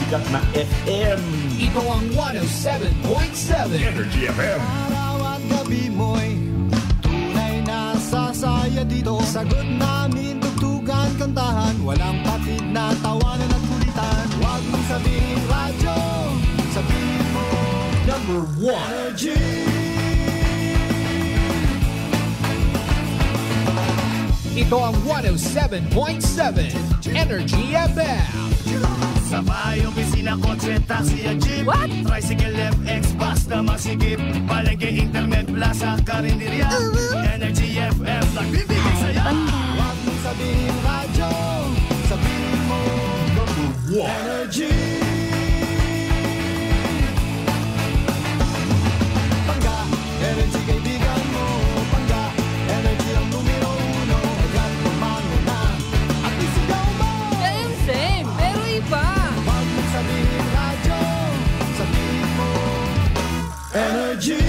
sikat na FM. Ito ang 107.7 Energy FM. Araw at gabi mo'y tunay na sasaya dito. Sagot namin, tugtugan, kantahan. Walang patid na tawanan at kulitan. Huwag mong sabihin radyo, sabihin mo Number 1. Energy. Ito ang 107.7 Energy FM. Sa bahay, opisina, kotse, taxi at jeep. What? Tricycle, FX, basta masigip. Palengke, internet, plaza, karinderya. Energy FM, nagbibigay saya. Huwag mong sabihin radyo, sabihin mo Number 1. Energy. Pangga, energy kaibigan mo. Pangga, energy ang numero uno. Agad lumango na at isigaw mo. Same, pero iba. Huwag mong sabihin radyo, sabihin mo Energy.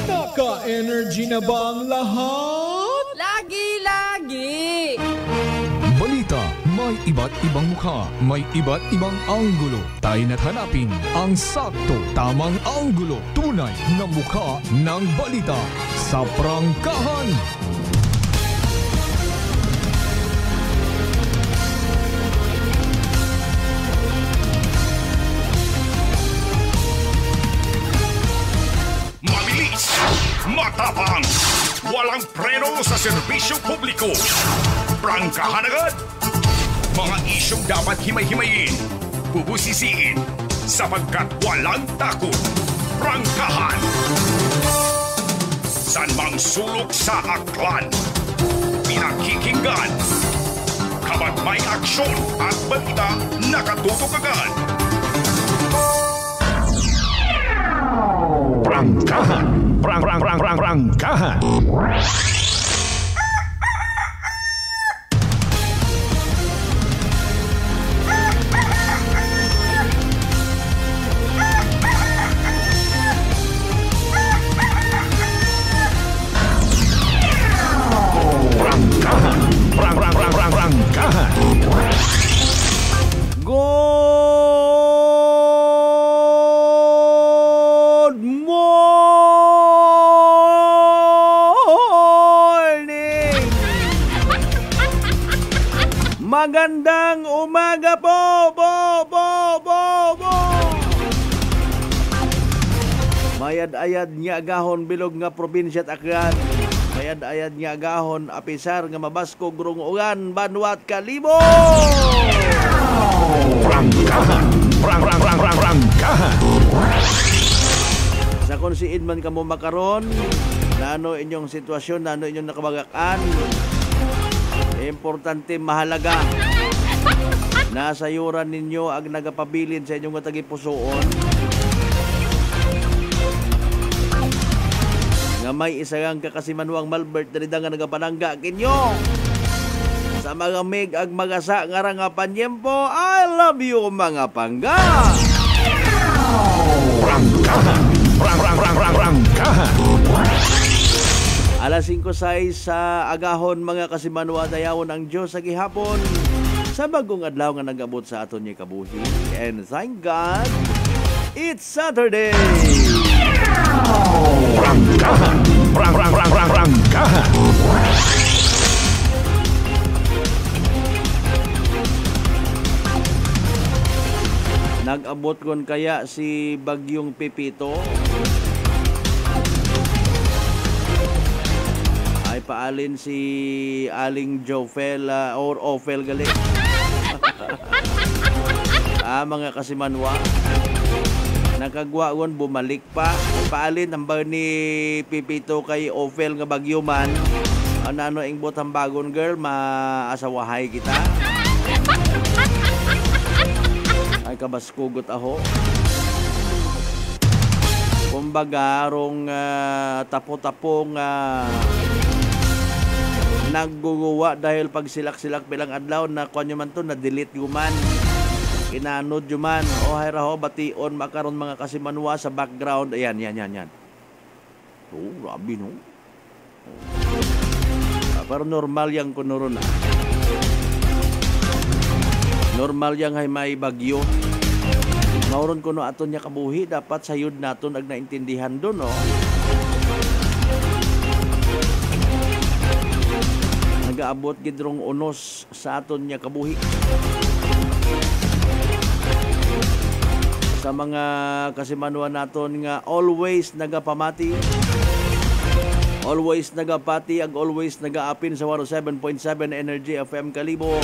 Naka-energy na ba ang lahat? Lagi-lagi. Balita, may iba't ibang mukha, may iba't ibang anggulo. Tayo na't hanapin ang sakto, tamang anggulo, tunay na mukha ng balita sa prangkahan. Mabilis, matapang, walang preno sa serbisyo publiko. Prangkahan agad. Mga isyong dapat himay-himayin, bubusisiin, sapagkat walang takot. Prangkahan. San mang sulok sa aklan, pinakikinggan. Kapag may aksyon at balita, nakatutok agad. Prangkahan. Prangkahan. Prangkahan. Good morning! Magandang umaga po! Mayad-ayad nga agahon bilog nga probinsya at akyan. Mayad-ayad nga agahon apisar nga mabasko grungugan banwat kalibo! Prangkahan. Prangkahan. Sa kung siin man kamo makaron, nano inyong sitwasyon, nano inyong nakabagakan, importante mahalaga nasa yuran ninyo ang nagapabilin sa inyong tagipusoon nga may isagang kakasimanuang Malbert na nga nagapanangga kinyo sa mga mig ag magasa nga nga panyempo. I love you mga pangga. Prangkahan. Prangkahan. Alas 5:06 sa agahon mga kasimanwa, dayawon ang Diyos sa gihapon sa bagong adlaw nga nagabot sa aton ni kabuhi. And thank God, it's Saturday. Prangkahan. Prangkahan. Nag-abot kon kaya si Bagyong Pipito ay paalin si Aling Jofel or Ofel gali. Mga kasimanwa, nakagwaon bumalik pa. Paalin ang ba ni Pipito kay Ofel nga bagyo man. Ano ing botang bagon girl, maasawahay kita. Ay kabaskugot aho. Kumbaga rong tapo-tapong nagguguwa dahil pag silak-silak bilang adlaw na kanyo man to na delete guman. Inanod yuman. O hay raho bation makaron mga kasimanwa sa background. Ayan. Oh, grabe no. Pero normal yang kunuro na. Normal yang hay may bagyo. Mauron ko no aton niya kabuhi, dapat sayod naton ag naintindihan doon, no? Nagaabot gidrong unos sa aton niya kabuhi. Sa mga kasimanuan naton nga always nagapamati, always nagapati, ag always nagaapin sa 107.7 Energy FM Kalibo.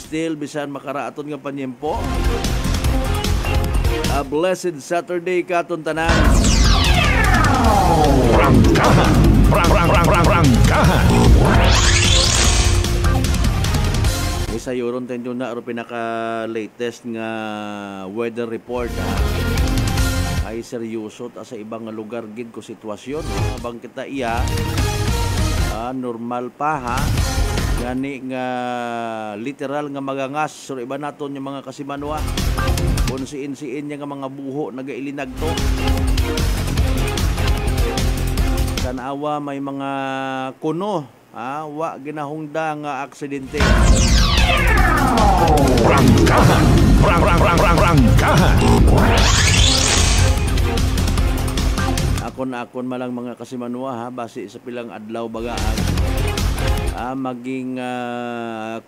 Still bisan makaraaton nga panyempo. A blessed Saturday katon tanan. Prangkahan. Prangkahan. Isa yoron tayo na pinaka-latest nga weather report. Ay seryoso ta sa ibang lugar gid ko sitwasyon. Habang kita iya, normal pa ha. Gani nga literal nga magangas. So iba naton yung mga kasimanwa. Kung siin-siin niya nga mga buho nagailinag to. Tanawa may mga kuno. Wa ginahungda nga aksidente. Prangkahan. Prangkahan. Akon malang mga kasimanwa ha, base sa pilang adlaw bagaan. Maging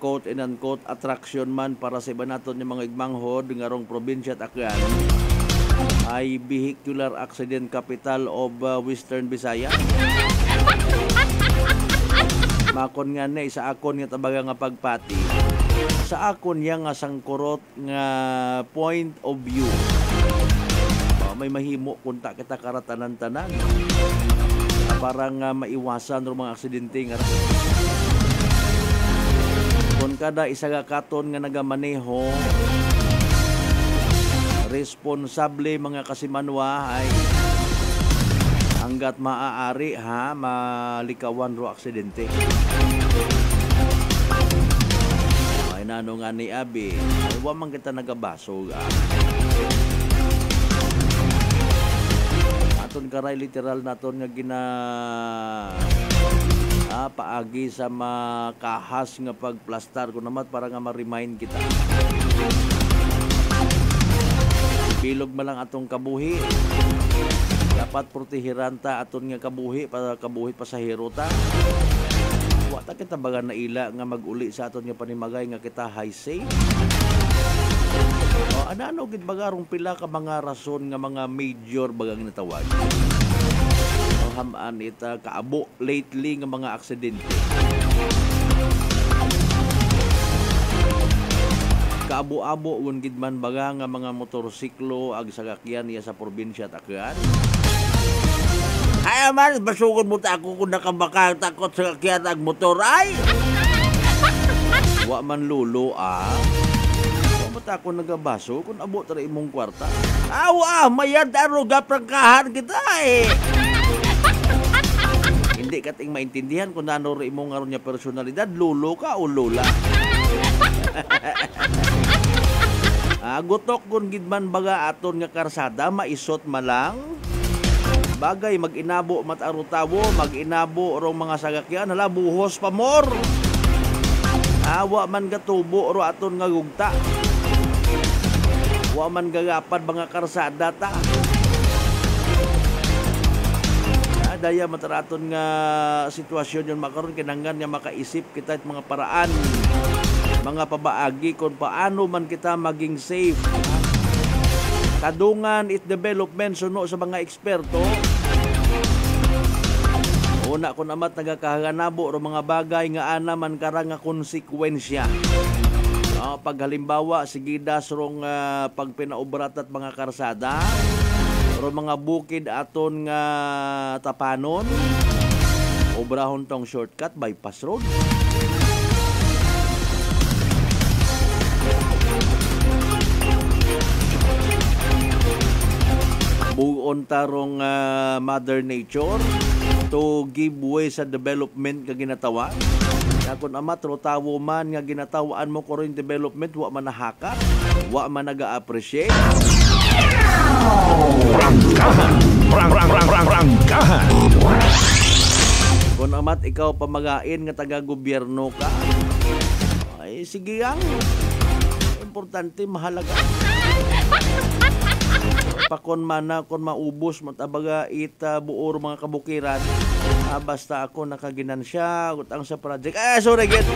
quote and unquote attraction man para sa iba naton yung mga igmanghod nga rong probinsya at akyan ay vehicular accident capital of Western Visayas. Makon nga na sa akon nga tabaga nga pagpati. Sa akon yang nga sangkurot nga point of view. May mahimo kunta kita karatanan-tanan. Parang maiwasan ro mga aksidente nga. Kung kada isa ka katon nga nagamaneho, responsable mga kasimanwa ay hanggat maaari ha malikawan ro aksidente. Ay nano nga ni Abi, ay wa man kita nagabasog. Aton karay literal naton nga gina paagi sa makahas nga pagplastar ko naman para nga ma-remind kita. Bilog malang atong kabuhi. Dapat protehiran ta aton nga kabuhi para kabuhi pasahero ta. Wa ta kita baga naila nga maguli sa aton nga panimagay nga kita high safe. Ano gid bagarong pila ka mga rason nga mga major bagang natawag. Hamaan ita kaabo lately nga mga aksidente. Kaabo-abo gun gid man baga nga mga motorsiklo ag sasakyan niya sa probinsya at akyan. Ay man basugod mo ta ako kung nakabaka takot sa sasakyan ag motor ay. Wa man lulo Ba't ako nagabaso kung abot na imong kwarta? Mayad aro gaprangkahan kita Hindi kating maintindihan kung ano rin imong aron niya personalidad, lulo ka o lola. Gutok kung gidman baga aton nga karsada, maisot malang. Bagay, mag-inabo matarutawo, mag-inabo rong mga sagakyan, buhos pa more. Wa man gatubo ro aton nga gugta. Wa man gagapad mga karsada ta. Daya mataraton nga sitwasyon yon makaron kinanggan nga makaisip kita at mga paraan, mga pabaagi kung paano man kita maging safe. Kadungan it development suno sa mga eksperto. Una kun amat nagakahanabo ro mga bagay nga ana man karang nga konsekwensya. Pag halimbawa sigidas rong pagpinaobrat at mga karsada ro mga bukid aton nga tapanon, obrahon tong shortcut bypass road. Buon tarong Mother Nature to give way sa development nga ginatawa. Kung amat tawo man nga ginatawaan mo ko rin development, wa man nahaka, wa man naga-appreciate. Prangkahan. Kung amat ikaw pamagain nga taga-gobyerno ka, Ay, sige ang. Importante, mahalaga. Pakon mana kon maubos matabaga buor mga kabukiran. Basta ako nakaginansya utang sa project. Sorry again.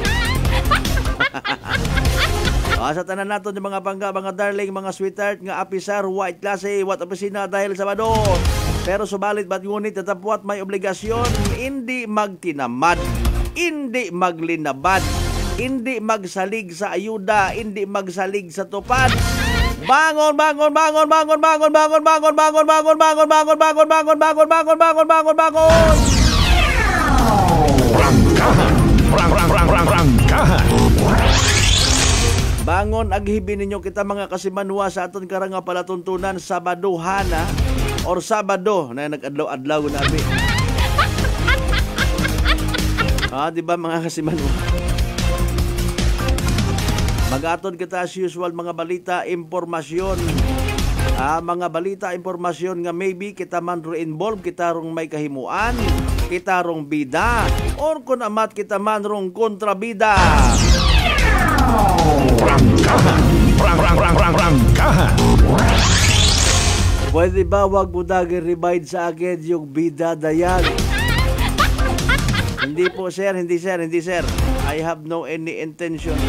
Sa tanan naton yung mga bangga, mga darling, mga sweetheart, nga apisar, white klase, what opisina dahil Sabado. Pero subalit ba't ngunit tatapwat may obligasyon, hindi magtinamad, hindi maglinabad, hindi magsalig sa ayuda, hindi magsalig sa tupad. Bangon, bangon, bangon, bangon, bangon, bangon, bangon, bangon, bangon, bangon, bangon, bangon, bangon, bangon, bangon, bangon, bangon, bangon. Rangkahan. Rangkahan. Bangon aghibi ninyo kita mga kasimanwa sa aton karang nga palatuntunan Sabado hana or Sabado na nag-adlaw-adlaw nabi. Di ba mga kasimanwa? Mag-aton kita as usual mga balita, impormasyon. Mga balita, impormasyon nga maybe kita man ro involved, kita rong may kahimuan, kita rong bida, or kung amat kita man rong kontrabida. Rangkahan. Rangkahan. Pwede ba wag mo daging sa akin yung bida dayag? Hindi po sir, hindi sir. I have no any intention.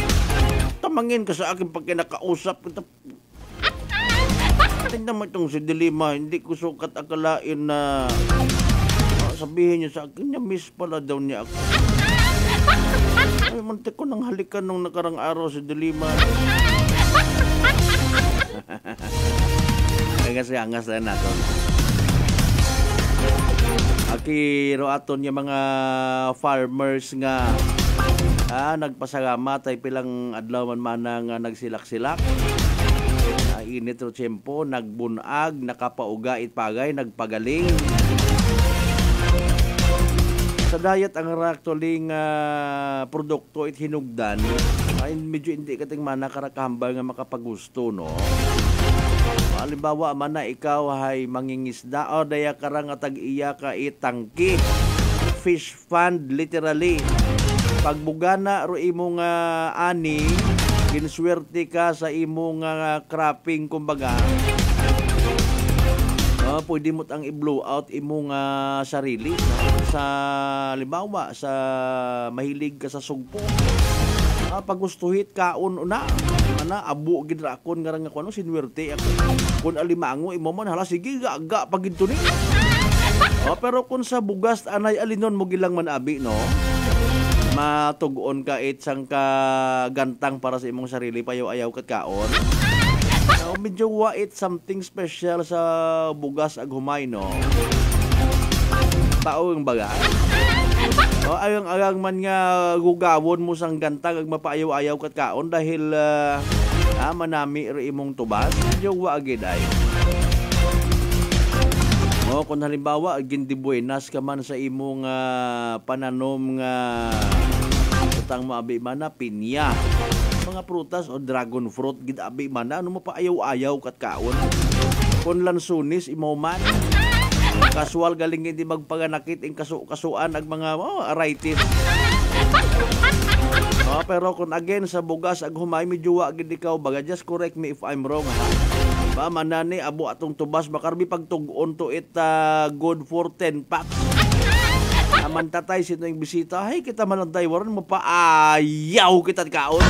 Tamangin ka sa akin pag kinakausap. Tingnan mo itong si Dilima, hindi ko sukat akalain na sabihin niya sa akin, miss pala daw niya ako. Ay, mantik ko nang halikan nung nakarang araw si Dilima. Ay, kasi angas na natin. Akiro aton yung mga farmers nga nagpasalamat ay pilang adlaw man nga nagsilak-silak. Init ro tiyempo, nagbunag, nakapauga itpagay, nagpagaling. Sa diet ang actually produkto it hinugdan ay medyo hindi kating mana karakambal nga makapagusto no. Halimbawa man na ikaw ay mangingisda o daya karang tag-iya ka itangki. Fish fund literally. Pagbugana ro imong ani, ginswerte ka sa imong cropping kumbaga. Pwede mo tang i-blow out imong sarili sa halimbawa sa mahilig ka sa sugpo. Pagustuhit kaon una abo gid ra kon nga kuno sinwerte ako. Kun alimango imo man hala sige aga pagid ni. Pero kun sa bugas anay alinon mo gilang man abi no. Matugon ka itsang ka gantang para sa imong sarili payaw-ayaw kat kaon. Medyo wait something special sa bugas ag humay no. Tao yung baga. Ayang man nga gugawon mo sang gantang ag mapaayaw-ayaw kat kaon dahil manami ri imong tubas. Medyo waagid ay. Kung halimbawa gindi buenas ka man sa imong pananom nga utang maabi man na pinya, mga prutas o dragon fruit gid abi man ano mo pa ayaw-ayaw kat kaon. Kun lansunis imo man kasual galing hindi magpaganakit ing kasuan ag mga arthritis. Pero kung again sa bugas ag humay medyo wa gid ikaw baga, just correct me if I'm wrong ha. Ba manani abo atong tubas makarbi pagtug-on to it good for 10 packs. Amantatay sino yung bisita, hey kita malanday waran mo pa ayaw kita kaon.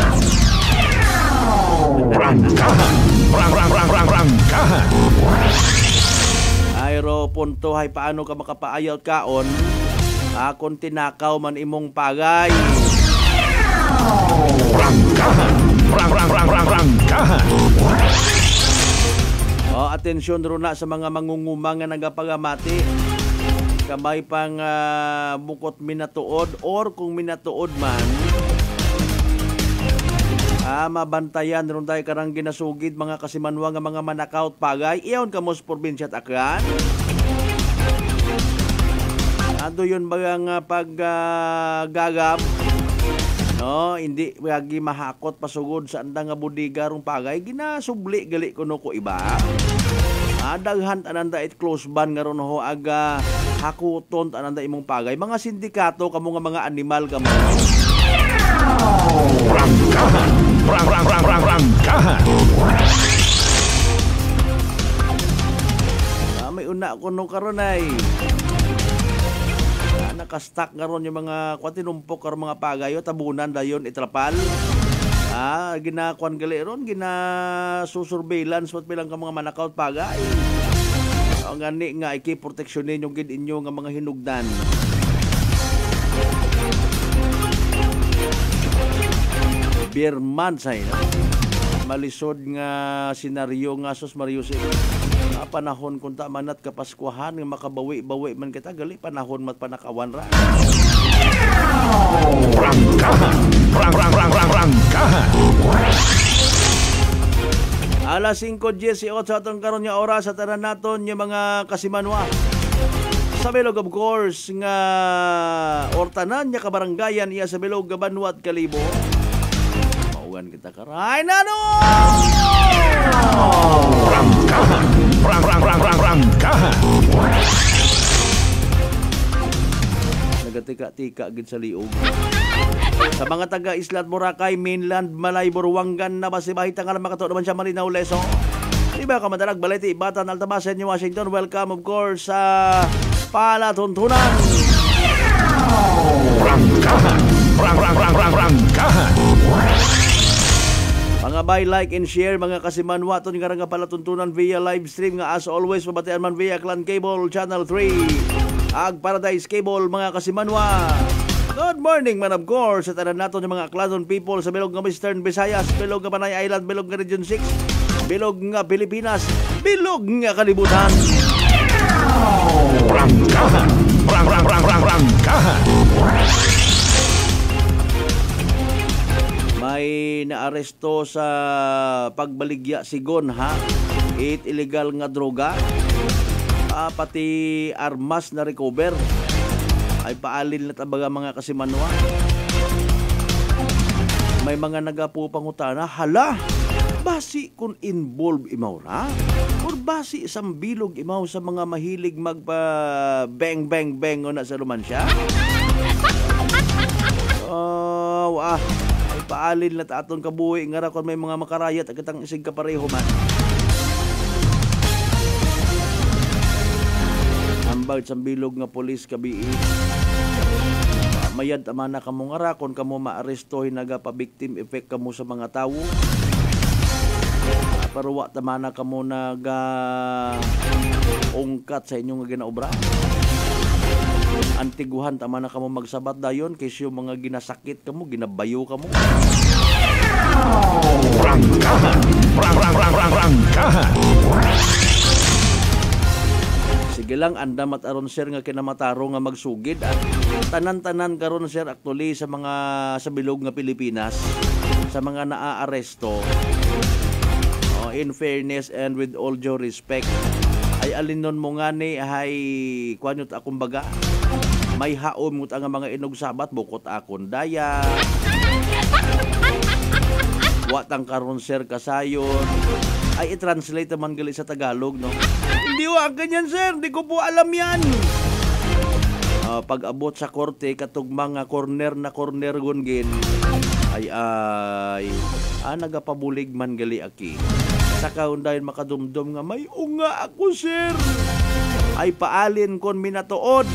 Rangkahan. Rangkahan. Ayro punto hay paano ka makapaayaw kaon? Kung tinakaw man imong pagay. Rangkahan. Rangkahan. Atensyon ro na sa mga mangunguma nga nagapagamati. Kamay pang bukot minatuod or kung minatuod man mabantayan ron tayo karang ginasugid mga kasimanwa nga mga manakaut pagay. Iyon kamos probinsya at akran. Ado yun bagang paggagap. No, hindi wagi mahakot pasugod sa andang nga budiga rong pagay. Ginasubli gali kuno ko iba. Daghan ananda it close ban nga ron ho aga hakuton tanan da imong pagay. Mga sindikato kamo nga mga animal kamo. Prangkahan. Prangkahan. May una ko nung karon ay nakastack karon yung mga tinumpok karon mga pagayo tabunan dayon itrapal. Ginakuan gali ron, gina-surveillance wat bilang ka mga manakaw pagay. Ang gani nga iki-proteksyonin yung gid inyo nga mga hinugdan. Beer months ay malisod nga senaryo nga sus Marius panahon kung manat kapaskuhan nga makabawi-bawi man kita gali panahon mat panakawan ra. Prangkahan. Alas 5:18 atong karon nga oras sa tanan naton yung mga kasimanwa. Sa Bilog of course nga ortanan nya kabaranggayan iya sa Bilog Banwat Kalibo. Maugan kita karay nano. Prangkahan. Nagatika-tika gid sa liog. Sa mga taga Islat Boracay, Mainland, Malay, Buruangan na basibahi tangal makato naman siya Malinaw, Leso. Diba ka madalag baliti, Batan, Altabasen, New Washington. Welcome of course sa Palatuntunan. Prangkahan. Mga bay, like and share mga kasimanwa ton nga nga palatuntunan via live stream nga as always pabatian man via Clan Cable Channel 3 ag Paradise Cable mga kasimanwa. Good morning man of course sa tanan naton yung mga Clanon people sa bilog nga Western Visayas, bilog nga Panay Island, bilog nga Region 6, bilog nga Pilipinas, bilog nga kalibutan. Prangkahan. May naaresto sa pagbaligya sigon ha. Illegal nga droga. Pati armas na recover. Ay paalin na tabaga mga kasimanwa. May mga nagapupangutana, hala, basi kung involved imaw ra? Or basi isang bilog imaw sa mga mahilig magpa bang o na sa romansya? Ay paalin na taton kabuhi nga ra kung may mga makarayat at kitang isig kapareho man. Ambag sa bilog nga polis kabii. Mayad tama na kamo nga ra kung kamo maaresto nagapa-victim effect kamo sa mga tawo. Paruwa tama na kamo ungkat sa inyong ginaobra. Antiguhan tama na kamo magsabat dayon kasi yung mga ginasakit kamo, ginabayo kamo. Prangkahan. Sige lang andam at aron sir nga kinamataro nga magsugid at tanan-tanan karon sir actually sa mga sa bilog nga Pilipinas sa mga naaaresto. In fairness and with all due respect ay alinon mo nga ni ay kuanyot akong baga may haom mo ang mga inugsabat bukot akon daya watang karon sir kasayon ay i-translate naman gali sa Tagalog no. Hindi wa ganyan sir, hindi ko po alam yan. Pag-abot sa korte katug mga corner gungin ay nagapabulig man gali aki. Saka undayon makadumdum nga may unga ako sir. Ay paalin kon minatuod.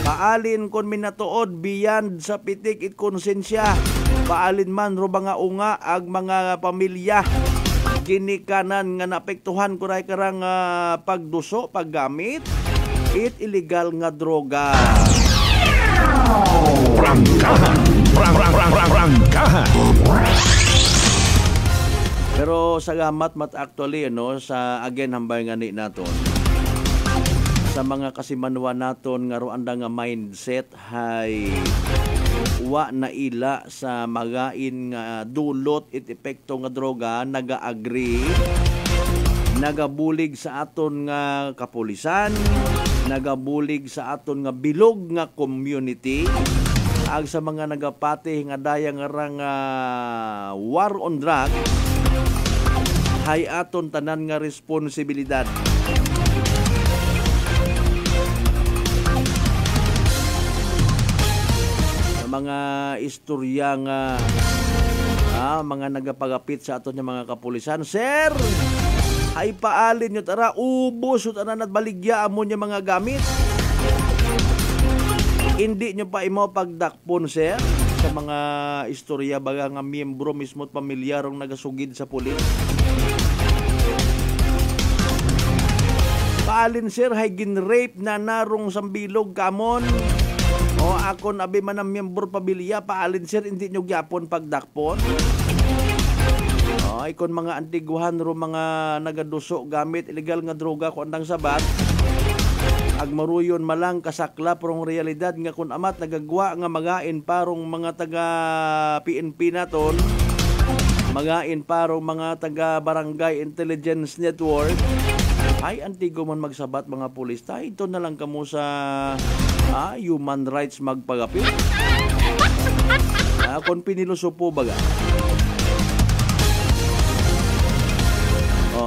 Paalin kon minatuod beyond sa pitik it konsensya. Paalin man ro nga unga ag mga pamilya ginikanan nga naapektuhan kuray karang pagduso, paggamit it illegal nga droga. Prangkahan. Pero sa gamat actually sa again hambay nga ni naton sa mga kasimanwa naton nga roanda nga mindset hay wa na ila sa magain nga dulot it epekto nga droga naga-agree nagabulig sa aton nga kapulisan nagabulig sa aton nga bilog nga community ag sa mga nagapati nga dayang rang war on drug hay aton tanan nga responsibilidad. mga istorya nga mga nagapagapit sa aton nga mga kapulisan. Sir, ay paalin nyo tara, ubos o tanan at baligya mo niya mga gamit. Hindi nyo pa imo pagdakpon, sir, sa mga istorya baga nga miyembro mismo at pamilyarong nagasugid sa pulis. Paalin, sir, hay ginrape na narong sambilog kamon. O akon abi man ang miyembro pamilya, paalin, sir, hindi nyo gyapon pagdakpon. O ikon mga antiguhan ro mga nagaduso gamit illegal nga droga ko andang sabat. Agmaruyon malang kasaklap rong realidad nga kun amat nagagwa nga magain parong mga taga PNP naton, magain parong mga taga Barangay Intelligence Network. Ay antigo man magsabat mga pulis ta, ito na lang kamo sa human rights magpagapit. Kung piniluso po baga.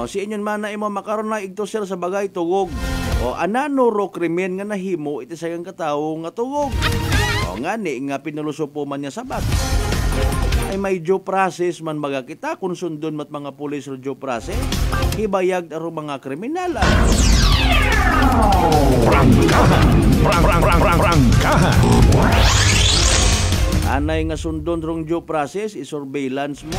Si inyon man na imo makaroon na igto sir sa bagay tugog. Anano ro krimen nga nahimo iti sayang katawo nga tugog. Ngani nga piniluso po man niya sabat. Ay may due process man baga kita kung sundon mat mga pulis ro due process. Hibayag aro mga kriminal. Prangkahan. Anay nga sundon rong due process, i-surveillance mo.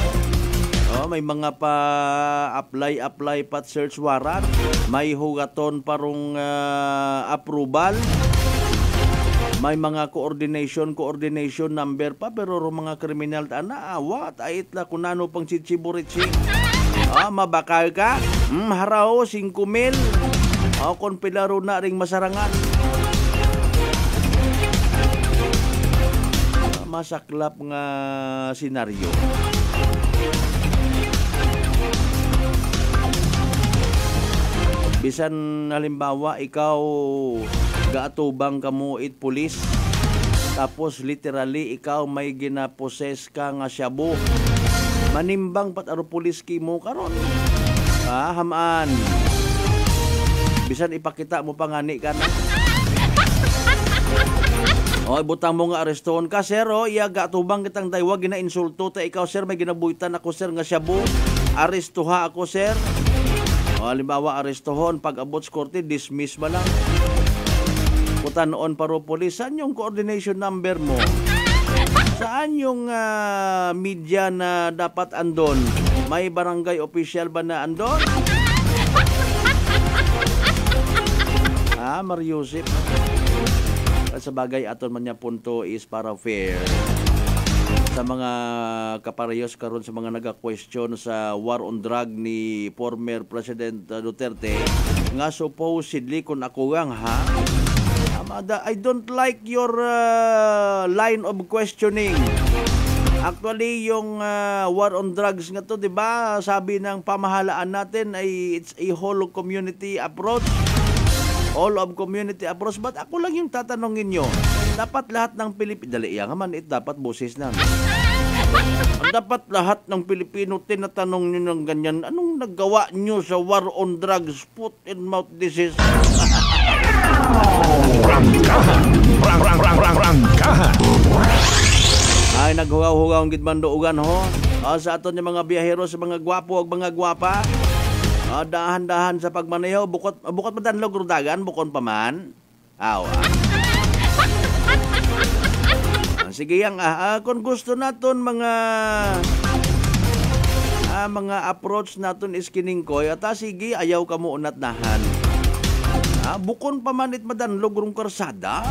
May mga pa-apply pat search warrant, may hugaton parong approval, may mga coordination number pa, pero mga kriminal awa, ait la kunano pang chichiburitsi. Mabakal ka? Harao, 5,000. Kung pilaro na ring masarangan. Masaklap nga senaryo. Bisan halimbawa ikaw gaatubang kamo it pulis, tapos literally ikaw may ginaposes ka nga shabu. Manimbang pat aro pulis kimo karon. Hamaan. Bisan ipakita mo pangani ka na. Butang mo nga arestoon ka, sir. Iya gatubang kitang daywa gina-insulto ta ikaw, sir, may ginabuitan ako, sir, nga shabu. Arestuha ako, sir. Halimbawa arestohon pag abot sa korte, dismiss ba lang. Putan noon paro pulis, saan yung coordination number mo? Saan yung media na dapat andon? May barangay official ba na andon? Mariusip. Sa bagay aton man niya punto is para fair sa mga kaparehas karon sa mga naga-question sa war on drug ni former President Duterte nga supposedly kung ako gang I don't like your line of questioning. Actually yung war on drugs nga to, 'di ba? Sabi ng pamahalaan natin ay it's a whole community approach. All of community approach. But ako lang yung tatanungin nyo. Dapat lahat ng Pilipino, dali yan man, dapat boses na. Dapat lahat ng Pilipino tinatanong nyo ng ganyan, anong nagawa nyo sa war on drugs, foot and mouth disease? Prangkahan. Ay, naghugaw-hugaw ang gidmandoogan ho. Sa aton yung mga biyahero, sa mga gwapo o mga gwapa. Dahan-dahan sa pagmaneho, bukot madanlog rudagan, bukon pa man. Sige yang kung gusto naton mga approach naton is kiningkoy, sige ayaw ka mo unat nahan. Bukon pa man it madanlog rung karsada.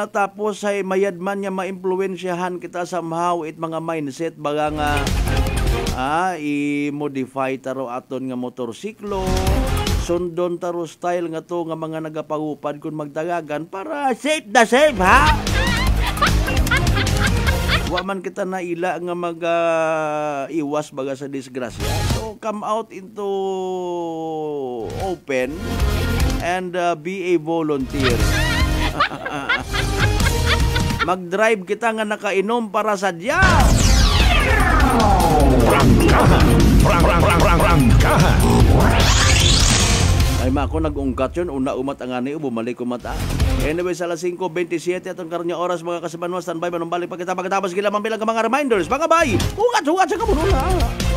Tapos ay mayad man niya maimpluwensyahan kita somehow it mga mindset baga nga i-modify taro aton nga motorsiklo, sundon taro style nga to nga mga nagapagupad kung magdagagan para safe na safe, ha? Wa man kita naila nga mag-iwas baga sa disgrasya. So come out into open and be a volunteer. Mag-drive kita nga nakainom para sadya. Prangkahan. Ay mako nag-ungkat yun, una umat ang ani, bumalik umata. Anyway, sa alas 5:27 atong karnya oras mga kasimanwa, standby manumbalik pagkatapos gila bilang ka mga reminders. Mga bay, hugat sa kamunula.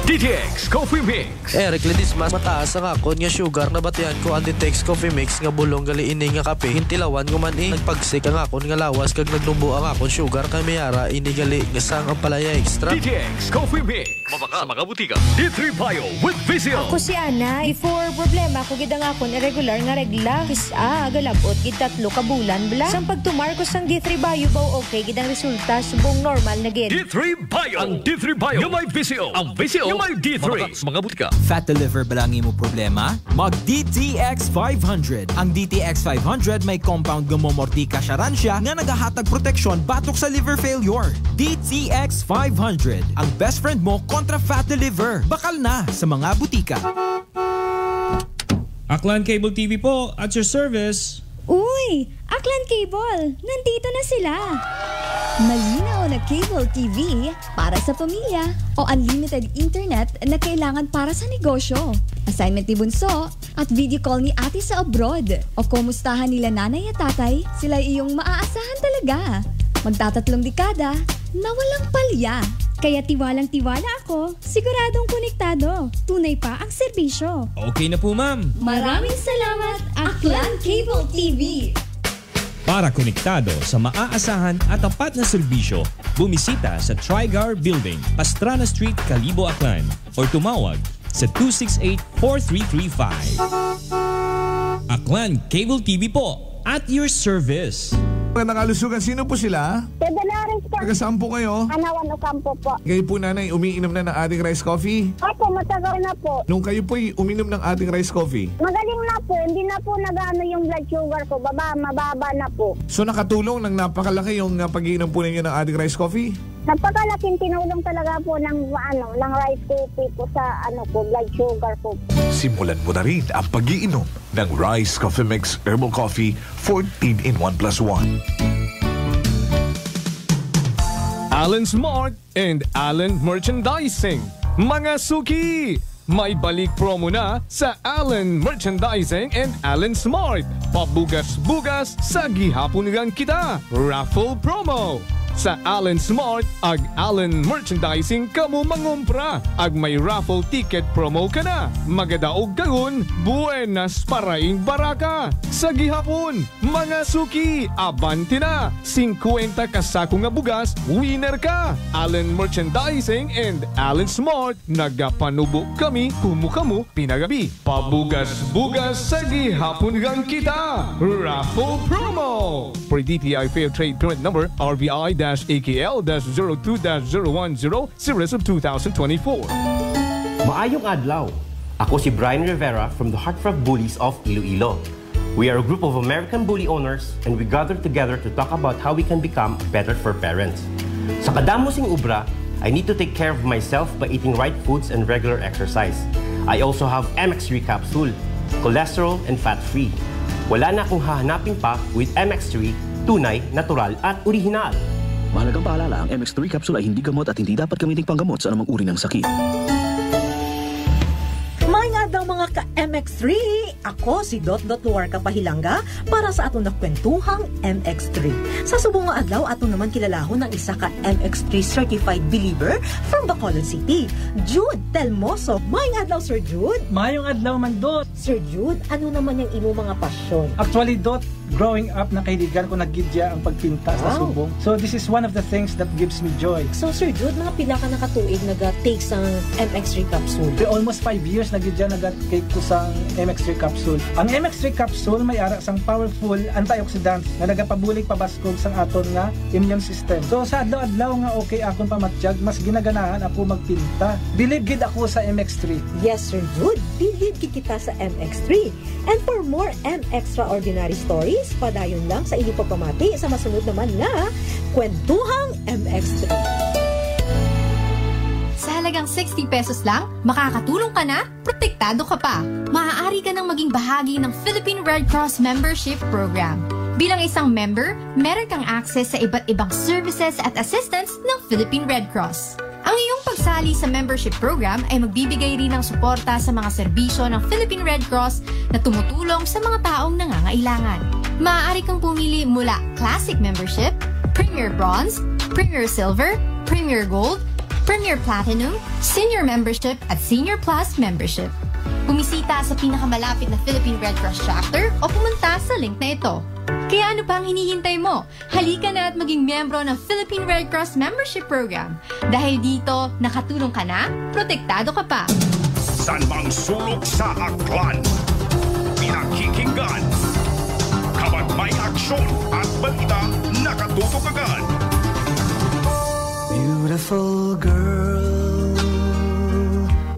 DTX Coffee Mix. Eric Ledismas, mataas ang akon nga sugar na batihan ko ang DTX Coffee Mix nga bulong gali ini nga kape. Hintilawan ko man nagpagsik ang akon nga lawas kag nagnubo ang akon sugar kay mayara ini gali nga sang ang palaya extra. DTX Coffee Mix. Mabaka sa mga butika. D3 Bio with Vizio. Ako si Ana, before problema ko gid ang akon irregular nga regla. Galabot gid 3 ka bulan bla. Sang pagtumar ko sang D3 Bio baw okay gid ang resulta subong normal na gid. D3 Bio. Ang D3 Bio yung may Vizio. Ang Vizio yung may D3. Mabaka sa mga butika. Fat liver ba lang imo problema? Mag DTX 500. Ang DTX 500 may compound gumomortika siya nga nagahatag proteksyon batok sa liver failure. DTX 500. Ang best friend mo kontra fat liver. Bakal na sa mga butika. Aklan Cable TV po, at your service. Uy! Aklan Cable! Nandito na sila! Malinaw na cable TV para sa pamilya o unlimited internet na kailangan para sa negosyo. Assignment ni Bunso at video call ni ate sa abroad. O kumustahan nila nanay at tatay, sila iyong maaasahan talaga. Magtatatlong dekada na walang palya. Kaya tiwalang-tiwala ako, siguradong konektado. Tunay pa ang serbisyo. Okay na po, ma'am. Maraming salamat, Aklan Cable TV. Para konektado sa maaasahan at tapat na serbisyo, bumisita sa Trigar Building, Pastrana Street, Calibo, Aklan or tumawag sa 268-4335. Aklan Cable TV po, at your service. Magandang kalusugan. Sino po sila? Pedalaris po. Taga-saan po kayo? Anawan Ocampo po. Kayo po nanay, umiinom na ng ating rice coffee? Opo, matagal na po. Nung kayo po'y uminom ng ating rice coffee? Magaling na po. Hindi na po nag-ano yung blood sugar ko. Mababa na po. So nakatulong ng napakalaki yung pag-iinom po ninyo ng ating rice coffee? Napakalaking tinulong talaga po ng rice coffee po sa blood sugar po. Simulan mo na rin ang pag-iinom ng Rice Coffee Mix Herbal Coffee 14 in 1+1. Allen Smart and Allen Merchandising. Mga suki! May balik promo na sa Allen Merchandising and Allen Smart. Pabugas-bugas sa gihapunan kita. Raffle promo. Sa Allen Smart, ag Allen Merchandising kamo mangumpra. Ag may raffle ticket promo ka na. Magadaog kagun, buenas paraing baraka. Sa gihapon, mga suki, abanti na. 50 kasako nga bugas, winner ka. Allen Merchandising and Allen Smart, nagapanubo kami, kumukamu, pinagabi. Pabugas-bugas sa gihapon gang kita. Raffle promo. For DTI Fair Trade Permit Number, RBI-AKL-02-010 Series of 2024. Maayong adlaw. Ako si Brian Rivera from the Heartfront Bullies of Iloilo. We are a group of American bully owners and we gather together to talk about how we can become better for parents. Sa kadamosing ubra, I need to take care of myself by eating right foods and regular exercise. I also have MX3 capsule, cholesterol and fat-free. Wala na akong hahanapin pa with MX3, tunay, natural at orihinal. Mahalagang paalala, ang MX3 capsule ay hindi gamot at hindi dapat gamiting panggamot sa anumang uri ng sakit. Mga daw mga ka-MX3, ako si Dot Luarca Pahilanga para sa atong nakwentuhang MX3. Sa subong nga adlaw, ato naman kilalahon ng isa ka MX3 certified believer from Bacolod City, Jude Telmoso. Mayong adlaw, Sir Jude. Mayong adlaw man, Dot. Sir Jude, ano naman yung imo mga pasyon? Actually, Dot, growing up, nakaidigan ko naggidya ang pagpinta sa subong. So this is one of the things that gives me joy. So Sir Jude, mga pila ka nakatuig nag-take sa MX3 capsule? Almost 5 years naggidya nag-take ko sa MX3 capsule. Ang MX3 capsule may ara sang powerful antioxidant na nagapabulig pabaskog sang aton nga immune system. So sa adlaw-adlaw nga okay akon pamatiyag, mas ginaganahan ako magpinta. Believe gid ako sa MX3. Yes, Sir Jude, believe gid kita sa MX3. And for more extraordinary stories, padayon lang sa inyong pagpamati sa masunod naman nga Kwentuhang MX3. Sa halagang 60 pesos lang, makakatulong ka na, protektado ka pa. Maaari ka nang maging bahagi ng Philippine Red Cross Membership Program. Bilang isang member, meron kang access sa iba't ibang services at assistance ng Philippine Red Cross. Ang iyong pagsali sa membership program ay magbibigay rin ng suporta sa mga serbisyo ng Philippine Red Cross na tumutulong sa mga taong nangangailangan. Maaari kang pumili mula Classic Membership, Premier Bronze, Premier Silver, Premier Gold, Premier Platinum, Senior Membership at Senior Plus Membership. Bumisita sa pinakamalapit na Philippine Red Cross chapter o pumunta sa link na ito. Kaya ano pang hinihintay mo? Halika na at maging miyembro ng Philippine Red Cross Membership Program. Dahil dito, nakatulong ka na, protektado ka pa. San mang sulok sa aklan, pinakikinggan, kapag may aksyon at balita, nakatutok agad. Beautiful girl.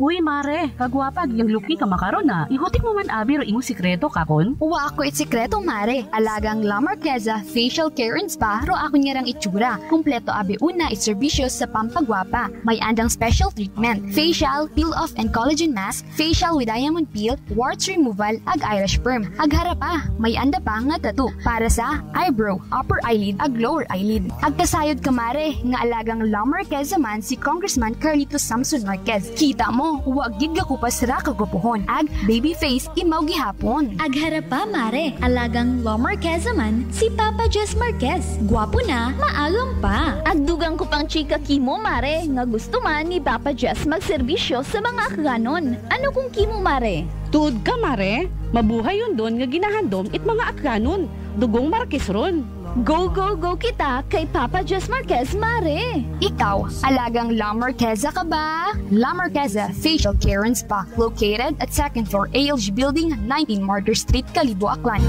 Uy, mare, kagwapag, yung luki ka makaron na. Ihutik mo man abi ro imong sikreto kakon. Uwa ako sikreto, mare. Alagang La Marqueza Facial Care and Spa ro ako niyarang itsura. Kumpleto abi una iserbisyo sa pampagwapa. May andang special treatment, facial, peel-off and collagen mask, facial with diamond peel, warts removal, ag eyelash perm. Ag harapa, may anda pa nga tattoo para sa eyebrow, upper eyelid, ag lower eyelid. Ag kasayod ka, mare, nga alagang La Marqueza man si Congressman Carlito Samson Marquez. Kita mo, huwag gid ka kupas ra kagupuhon. Ag baby face imaw gihapon. Ag harapa, mare, alagang La Marqueza man si Papa Jess Marquez. Gwapo na, maalam pa. Ag dugang ko pang chika kimo, mare, nga gusto man ni Papa Jess magserbisyo sa mga akganon. Ano kung kimo, mare? Tuod ka, mare. Mabuhay yun doon nga ginahandom it mga akganon. Dugong Marquez ron. Go, go, go kita kay Papa Jess Marquez, mare. Ikaw, alagang La Marqueza ka ba? La Marqueza Facial Care and Spa, located at 2nd floor ALG Building, 19 Martyr Street, Kalibo, Aklan.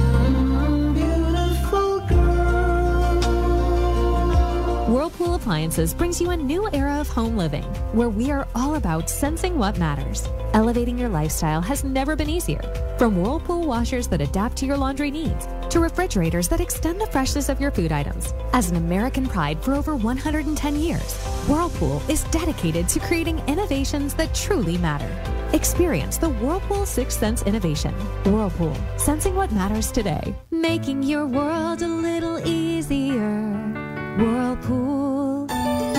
Whirlpool Appliances brings you a new era of home living, where we are all about sensing what matters. Elevating your lifestyle has never been easier. From Whirlpool washers that adapt to your laundry needs, to refrigerators that extend the freshness of your food items. As an American pride for over 110 years, Whirlpool is dedicated to creating innovations that truly matter. Experience the Whirlpool Sixth Sense innovation. Whirlpool, sensing what matters today. Making your world a little easier. Whirlpool.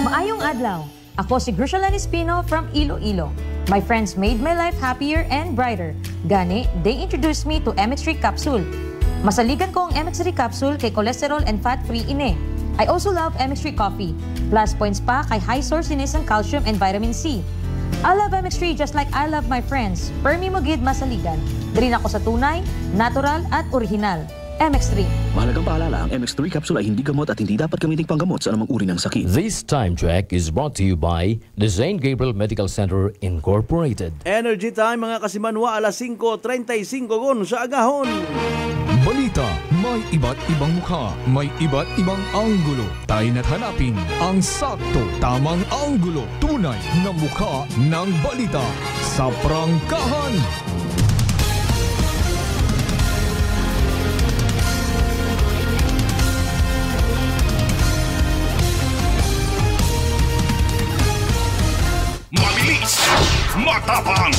Maayong adlaw. Ako si Grishalan Espino from Iloilo. My friends made my life happier and brighter. Gani, they introduced me to MX3 capsule. Masaligan ko ang MX3 capsule kay cholesterol and fat-free ine. I also love MX3 coffee. Plus points pa kay high sourciness ng calcium and vitamin C. I love MX3 just like I love my friends. Permi mo gid masaligan. Diri ako sa tunay, natural at original. MX3. Mahalagang paalala, ang MX3 capsule ay hindi gamot at hindi dapat gamiting panggamot sa anumang uri ng sakit. This time check is brought to you by the St. Gabriel Medical Center Incorporated. Energy time mga kasimanwa, alas 5:35 gon sa agahon. Balita, may iba't ibang mukha, may iba't ibang anggulo. Tayo na't hanapin ang sakto, tamang anggulo, tunay na mukha ng balita sa prangkahan. Mabilis, matapang,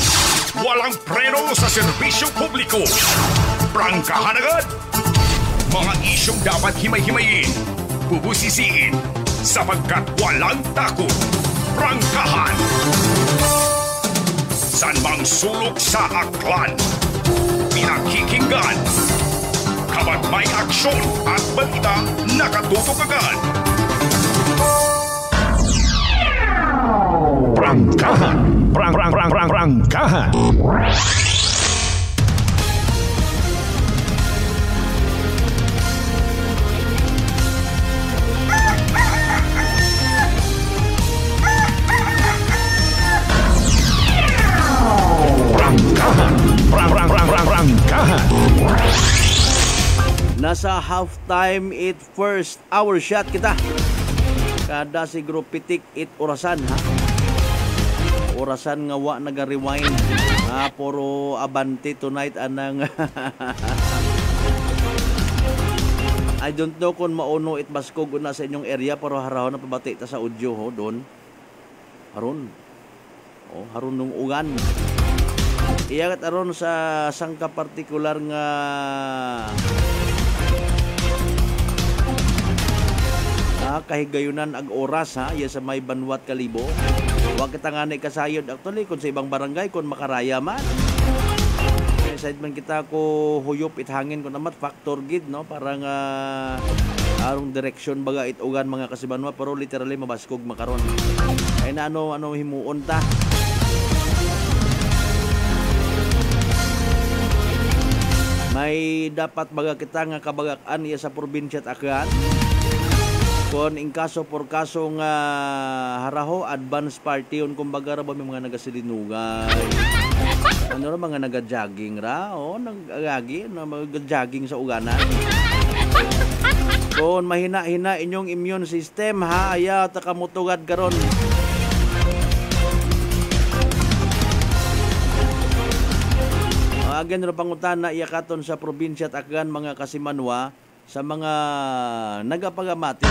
walang preno sa serbisyo publiko. Prangkahan agad. Mga isyong dapat himay-himayin, bubusisiin, sapagkat walang takot. Prangkahan. San mang sulok sa aklan, pinakikinggan, kapag may aksyon at balita, nakatutok agad. Prangkahan. Prangkahan. Prangkahan. Nasa halftime, it first hour shot kita. Kada siguro pitik it orasan ha. Orasan nga wa naga-rewind. Puro abante tonight anang I don't know kung mauno it baskog na sa inyong area pero haraw na pabati ta sa audio ho doon. Haron. Haron nung ugan. Iyagat aron sa sangka partikular nga kahigayunan ag oras ha iya sa may Banwat Kalibo. Huwag kita nga na ikasayod actually kung sa ibang barangay kung makaraya man. Side man kita ko huyop hangin ko namat factor gid no parang arong direksyon baga itugan mga kasibanwa pero literally mabaskog makaron. Ay na ano himuon ta. May dapat baga kita nga kabagakan iya sa probinsya at Aklan. Kung in kaso por kaso nga haraho advance party on kumbaga ra ba may mga nagasilunugay. Ano ra mga naga-jogging ra o nag-agi na mag-jogging sa uganan. Kung mahina-hina inyong immune system ha ayaw ta kamutugad karon. Again ra pangutana iya katon sa probinsya at Aklan mga kasimanwa sa mga nagapagamati.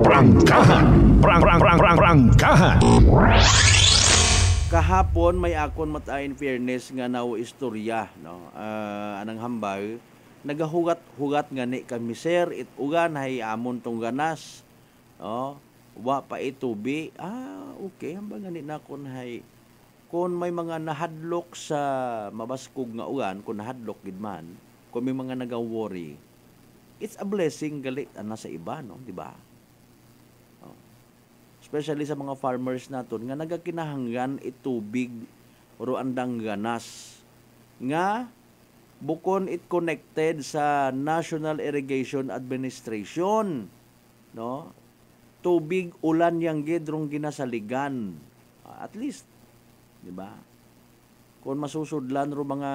Prangkahan. Prangkahan. Kahapon may akon mata in fairness nga nawo istorya no anang hambal nagahugat-hugat nga ni kami sir ugan hay amon tong ganas wa pa itubi okay hambal nga ni nakon hay kun may mga nahadlok sa mabaskog nga ugan kun nahadlok gid man kung may mga nagaworry it's a blessing gali sa iba no di ba? Especially sa mga farmers naton nga nagakinahanglan itubig oro andang ganas nga bukon it connected sa National Irrigation Administration no tubig ulan yang gidrong ginasaligan at least di ba kung masusudlan ro mga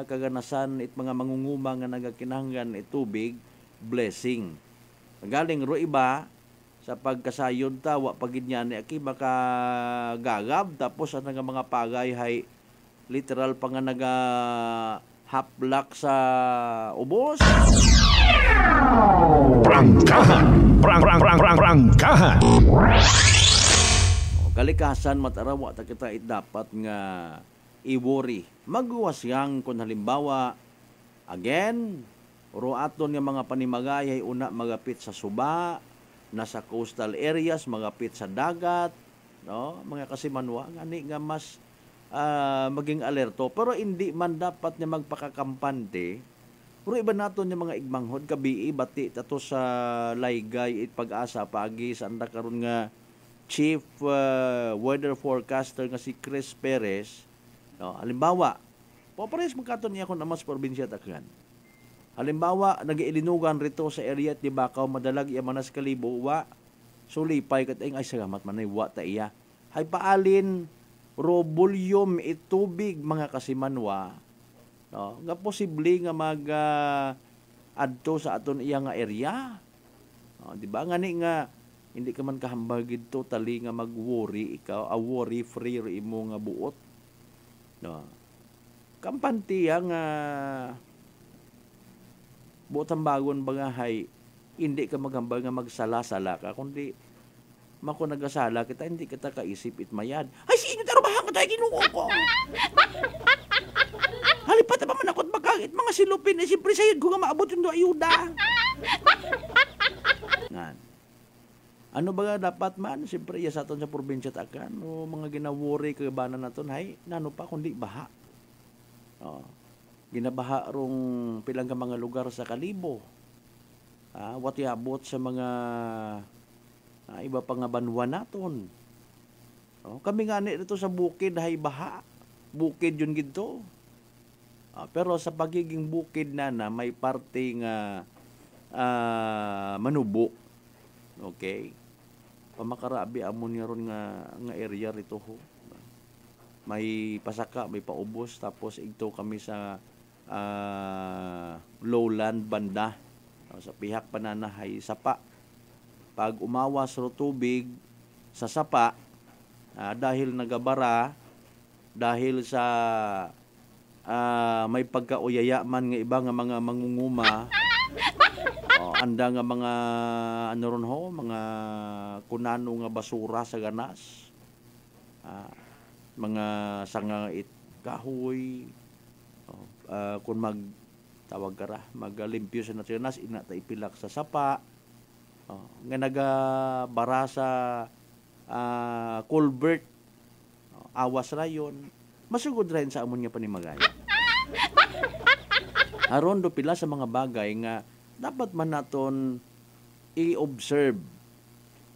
kaganasan it mga mangunguma nga nagakinahanglan itubig blessing galing ro iba sa pagkasayod ta wa pagid niya ni aki makagagab tapos ang mga pagay hay literal pa nga naga haplak sa ubos. Prangkahan. Prangkahan. Kalikasan matarawa ta kita dapat nga i-worry. Magwasyang kung halimbawa again ro aton nga mga panimagay ay una magapit sa suba nasa coastal areas, magapit sa dagat, no? Mga kasimanwa, ngani nga mas maging alerto. Pero hindi man dapat niya magpakakampante. Pero iba naton yung mga igmanghod, kabii, bati, tato sa laygay, pag-asa, pagi, saan na karon nga chief weather forecaster nga si Chris Perez, no? Halimbawa, papares magkaton niya kung naman sa probinsya Aklan. Halimbawa, nag-iilinugan rito sa area at di Bakaw, madalag iya manas kalibo, wa, sulipay kat ay salamat manay, wa ta iya. Hay paalin, robulyum itubig mga kasimanwa, no? Nga posible nga adto sa aton iya nga area. No? Di ba? Ngani nga, hindi ka man kahambagid totally nga mag-worry, ikaw, worry free ro imo nga buot. No? Kampantiya nga, buotang bagon ba nga hay hindi ka maghambal nga magsala-sala ka kundi mako nagasala kita hindi kita kaisip itmayad ay sino tarubahan ko tayo Ginoo ko halipat pa man ako't magkangit mga silupin eh siyempre sayod ko nga maabot yung ayuda nga ano ba nga dapat man siyempre iya sa aton sa probinsya Aklan o mga ginawori kagabanan naton hay nano pa kundi baha ginabaha rong pilang ka mga lugar sa Kalibo. Wat iabot sa mga iba pa nga banwa naton. Kami nga dito sa bukid hay baha. Bukid yun gito. Pero sa pagiging bukid na may parte nga manubo. Okay? Pamakarabi amon niya ron nga area rito ho. May pasaka, may paubos tapos ito kami sa lowland banda sa pihak pananahay sapa pag umawas ro tubig sa sapa dahil nagabara dahil sa may pagkauyaya man nga iba nga mga mangunguma anda nga mga ano ron ho mga kunano nga basura sa ganas mga sanga kahoy kung tawag kara maglimpyo sa nationas ina ta ipilak sa sapa nga nagabara sa culvert, awas rayon, masugod rin sa amon nga panimagay. Aron do pila sa mga bagay nga dapat man naton i-observe,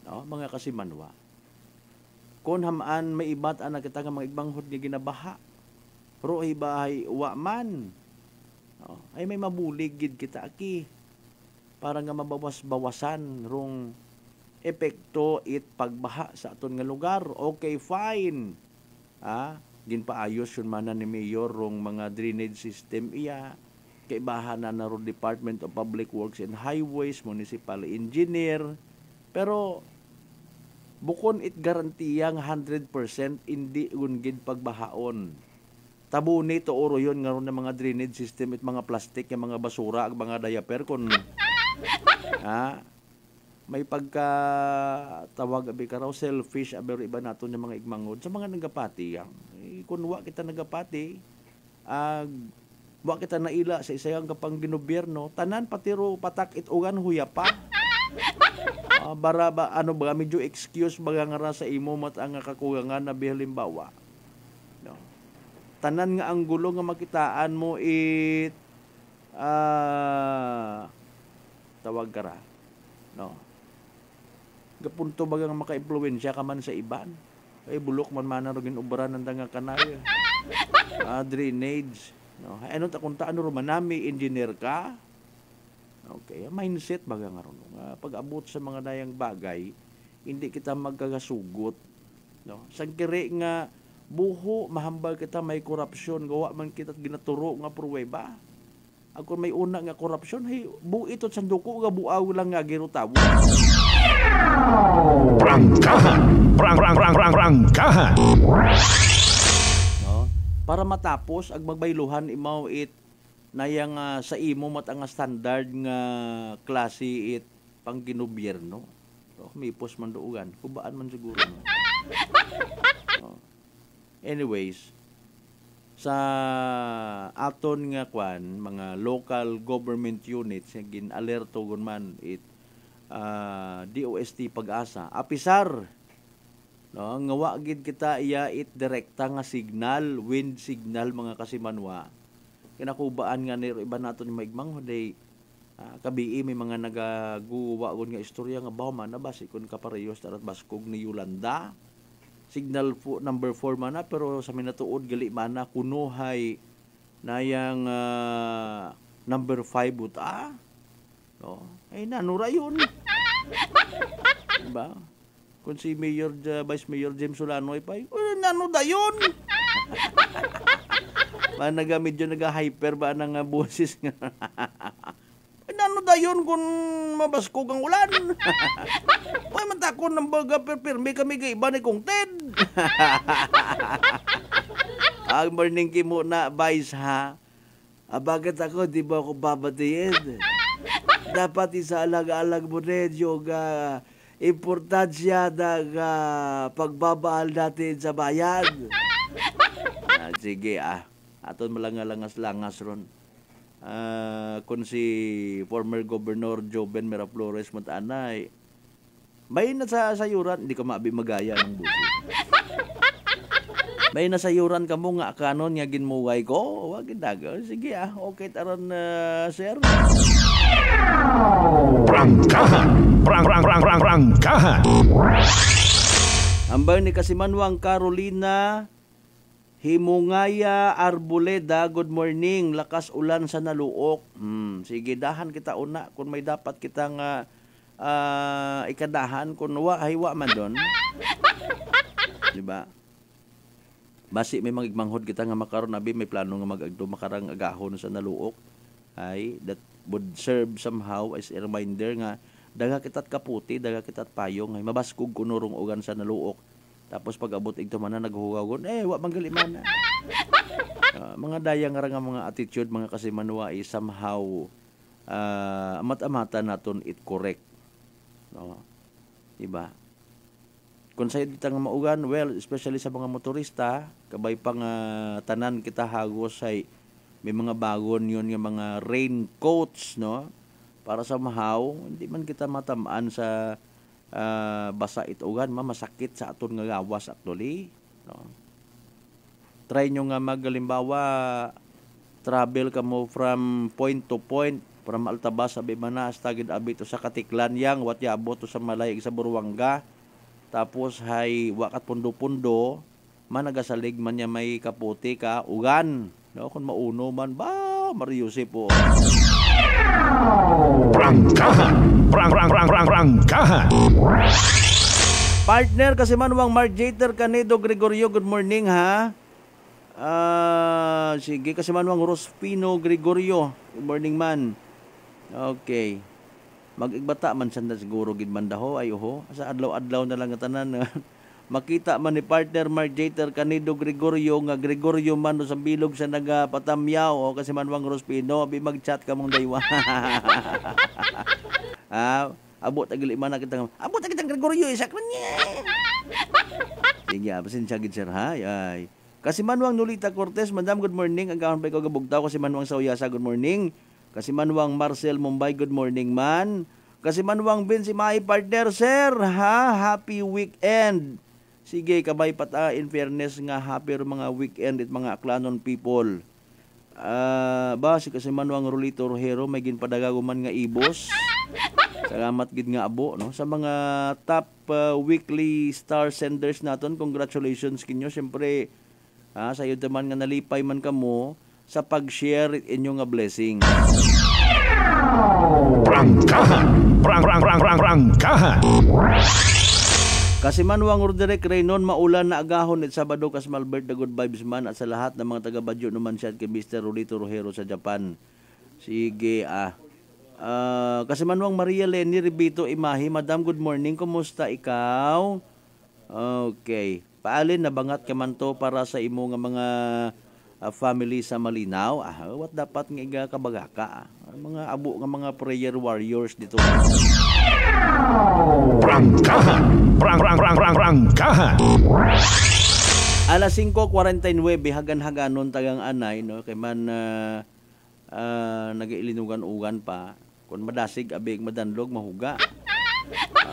no, mga kasimanwa. Kung hamaan may ibat ana kita nga mga igbanghod nga ginabaha, pero ibahay wa man, no, ay may mabulig gid kita aki para nga mabawas-bawasan rong epekto it pagbaha sa aton nga lugar. Okay, fine. Ginpaayos yun man ni Mayor rong mga drainage system iya. Kaibahan na ro Department of Public Works and Highways, Municipal Engineer. Pero bukon it garantiyang 100% hindi gid pagbahaon. Tabuni to oro yun nga ron ng mga drainage system at mga plastic, yung mga basura, mga diaper kun may pagka tawag abi ka raw selfish aber iba naton yung mga igmangod sa mga nagapati kung wa kita nagapati wa kita naila sa isayang kapang ginobyerno tanan patiro patak itugan huya pa bara ba ano ba medyo excuse baga nga sa imo mat ang kakugangan na bihalimbawa, no, tanan nga ang gulo nga makitaan mo it tawag ka ra, no, gapunto bagang maka-impluwensya ka man sa iban. Ay bulok man ro ginubran ng nga kanay. Drainage, no. Ano ta kung taano ro manami engineer ka? Okay, mindset bagang ron. Pag-abot sa mga dayang bagay, hindi kita magkagasugot, no. Sangkiri nga buho mahambal kita may korupsyon, gawa man kita ginaturo nga pruweba. Ako may una nga korupsyon, hey, ito sanduko nga buaw lang nga girutawo. Prangkahan! Prangkahan! No? Para matapos, ag magbayluhan imaw it nayang sa imo mat ang standard nga klase it pang ginobyerno. So, mipos man duugan. Kubaan man siguro. No? No? Anyways, sa aton nga kwan mga local government units nga ginalerto gun man it DOST Pag-asa apisar, no, nga wa gid kita iya it direkta nga signal, wind signal mga kasimanwa kinakubaan nga niro iba naton yung maigmang day kabii may mga nagaguwa gun nga istorya nga bawman na basi kun kaparehos tarat baskog ni Yolanda signal po number 4 man na pero sa minatuod gali man na kunuhay nayang number 5 buta, no, ay nanura yun, diba? Kung si Mayor Vice Mayor James Solano ay pa nano da yun. Nagamit yun naga-hyper ba ng boses nga nano da yun kung mabaskog ang ulan. Uy, mantakon ng baga perpirme kami kay iba ni kong Ted. Ang morning kimo na, Vice ha. Bakit ako, di ba ako babatiin? Dapat isa alag-alag mo rin yung importansya ng pagbabahal natin sa bayan. Sige aton malangalangas-langas ron. Kung si former Governor Joven Mera Flores Montanay may nasa sayuran, hindi ka magaya ng buso. May nasayuran ka mo nga kanon nga ginmuway ko, wag daga. Sige okay taron sir. Prangkahan. Prangkahan. Ambay ni Kasimanwang Carolina Himungaya Arboleda, good morning. Lakas ulan sa naluok. Sige, dahan kita una. Kung may dapat kitang ikadahan, kung wa man doon. Diba? Basi may magigmanghod kita nga makaroon abi, may plano nga magagdo makarang agahon sa naluok. Ay, that would serve somehow as a reminder nga daga kitat kaputi, daga kitat payong, ay mabaskog kunurong ugan sa naluok. Tapos pag abot ito man na naghuhugagon, wa manggali man na. Mga dayang nga mga attitude, mga kasimanwa is somehow amat-amata naton it correct. No? Diba? Kung sa'yo dito nga maugan, well, especially sa mga motorista, kabay pang tanan kita hagos ay may mga bagon yun yung mga raincoats, no? Para somehow, hindi man kita matamaan sa basa itugan masakit sa aton nga gawas actually, no? Try nyo nga magalimbawa travel kamo from point to point, from Altabas abi mana astagid abi to sa Katiklan yang watyabo to sa Malay sa Buruanga, tapos hay wakat pundo-pundo managasalig man niya may kaputi ka ugan, no? Kung mauno man ba mariusi po. Prangkahan. Prangkahan. Partner kasi manuang Marjater Canedo Gregorio, good morning ha. Sige kasi manuang Rospino Gregorio, good morning man. Okay. Mag-igbata man sanda siguro gid man daho ay oho. Sa adlaw-adlaw na lang tanan. Makita man ni partner Marjater Canedo Gregorio nga Gregorio man sa bilog sa nagapatamyaw o kasi manuang Rospino abi mag-chat ka mong daywa. Abot agil man kita. Abot kita Gregorio isa kanya. Sige, pasensya gid sir ha. Ay. Kasi manuang Nolita Cortez, Madam, good morning. Ang gahon pa ikaw gabugtaw kasi manuang Sauyasa, good morning. Kasi manuang Marcel Mumbai, good morning man. Kasi manuang Ben si Mai partner sir ha. Happy weekend. Sige, kabay pata in fairness nga happy mga weekend at mga Aklanon people. Si kasi manuang Rolito Rojero may ginpadagaguman nga ibos. Salamat gid nga abo no sa mga top weekly star senders naton. Congratulations kinyo. Syempre sa iyo man nga nalipay man kamo sa pag-share inyo nga blessing. Prangkahan. Prangkahan. Kasi manuang Roderick Reynon, maulan na agahon at Sabado kas Malbert the good vibes man at sa lahat ng mga taga-Badyo naman siya kay Mr. Rolito Rojero sa Japan. Sige kasi manuang Maria Lenny Ribito Imahi, Madam, good morning. Kumusta ikaw? Okay. Paalin na bangat ka man to para sa imo nga mga family sa Malinaw. What dapat nga iga kabagaka? Mga abo nga mga prayer warriors dito. Prangkahan. Prangkahan. Alas 5:49 hagan-haganon tagang anay no kay man nagailinugan-ugan pa kun madasig abig madanlog mahuga.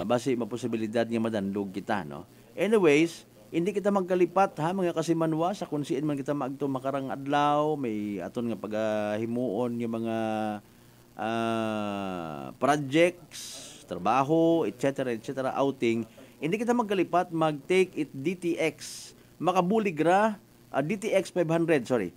Basi maposibilidad nga madanlog kita no. Anyways, hindi kita magkalipat ha mga kasimanwa sa kung siin man kita maagto makarang adlaw may aton nga pagahimuon yung mga projects, trabaho, etc. outing. Hindi kita magkalipat mag-take it DTX. Makabuligra DTX 500, sorry.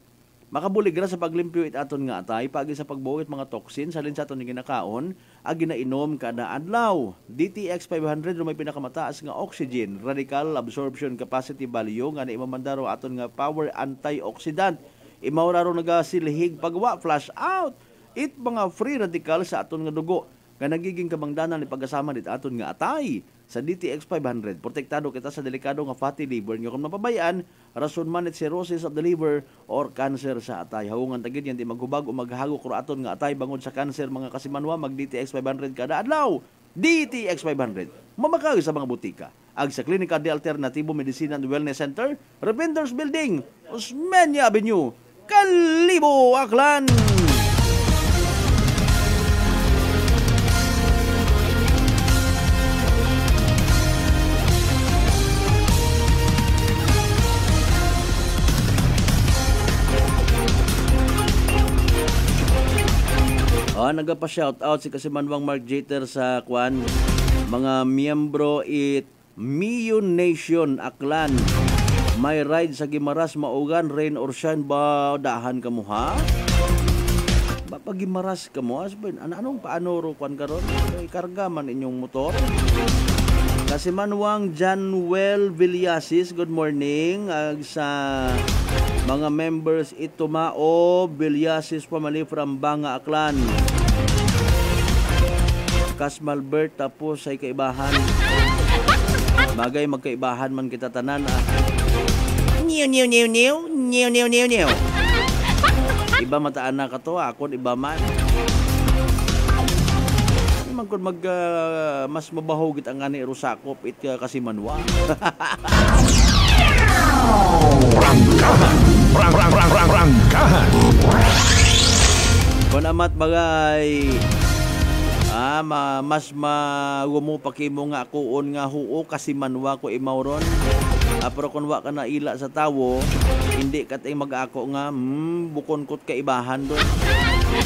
Makabuligra sa paglimpyo it aton nga atay pagi sa pagbuwit mga toxin salin sa aton nga ginakaon ag ginainom kada adlaw. DTX 500 may pinakamataas nga oxygen, radical absorption capacity value nga naimamandaro aton nga power antioxidant. Imauraro nagasilhig pagwa flash out. It mga free radical sa aton nga dugo nga nagiging kabangdanan ni pagkasama dit aton nga atay. Sa DTX 500, protektado kita sa delikado nga fatty liver nga kung mapabayaan, rason man it cirrhosis of the liver or cancer sa atay. Haungan tagid yan di maghubag o maghagok ro aton nga atay bangod sa cancer mga kasimanwa mag DTX 500 kada adlaw. DTX 500 mamakay sa mga butika. Ag sa Klinika de Alternatibo Medicine and Wellness Center, Revenders Building, Osmeña Avenue, Kalibo, Aklan. Nagpa-shoutout si Kasimanwang Marjater sa kwan mga miyembro it Mio Nation Aklan. May ride sa Gimaras maugan rain or shine ba dahan ka mo ha? Ba pag Gimaras ka mo anong paano ro kwan karon? Ikarga man inyong motor. Kasimanwang Januel Villasis, good morning sa mga members ito Mao Villasis family from Banga Aklan. Kasmalbert tapos ay kaibahan. Bagay magkaibahan man kita tanan Niw. Iba mataan na ka to, ako iba man. Man kung mas mabahugit ang ani rusakop it kasimanwa. Prangkahan. Kung amat bagay mas magumo pa kimo nga akuon nga huo kasi manwa ko imawron. Pero kung wa ka na ila sa tawo, hindi ka tayong mag-ako nga, bukon ko't kaibahan doon.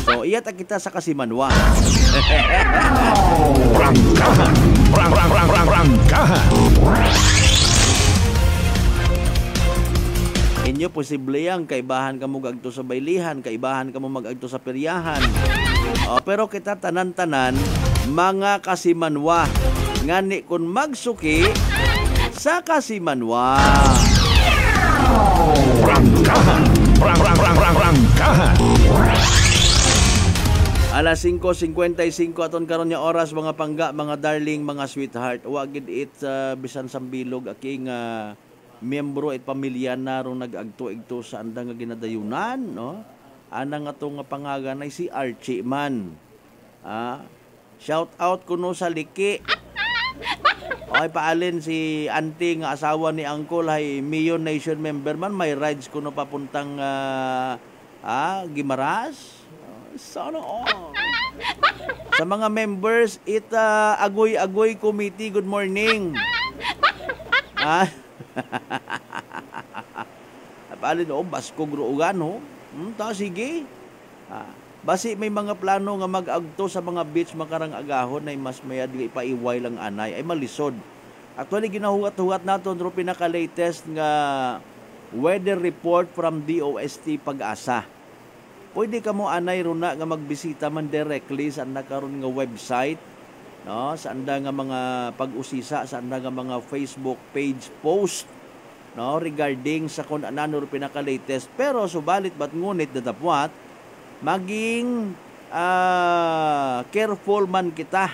So, iyat kita sa kasimanwa. Prangkahan! Prangkahan! Inyo posible yang kaibahan ka mo agto sa baylihan, kaibahan ka mo mag-agto sa peryahan. Pero kita tanan-tanan, mga kasimanwa. Ngani kung magsuki, sa kasimanwa. Prangkahan! Prangkahan! Alas 5:55 aton karon nga oras, mga pangga, mga darling, mga sweetheart. Wagid it bisan sambilog aking miyembro at pamilya na ron nag-agto-igto sa andang nga ginadayunan, no? Anang ato nga pangagan ay si Archie man. Shout out kuno sa liki. Okay, paalin si auntie nga asawa ni uncle ay Mion Nation member man, may rides kuno papuntang Gimaras. Sana all. Sa mga members, Agoy-Agoy Committee, good morning. Paalin, basko gruugan, ho? Sige. Basi may mga plano nga mag-agto sa mga beach makarang agahon ay mas mayad ipaiway lang anay ay malisod. Actually ginahugat-hugat naton ro pinaka-latest nga weather report from DOST Pag-asa. Pwede ka mo anay ron na nga magbisita man directly sa nakaron nga website, no? Sa anda nga mga pag-usisa, sa anda nga mga Facebook page post, no, regarding sa kung ano ro pinaka-latest. Pero subalit bat ngunit dadapwat maging careful man kita.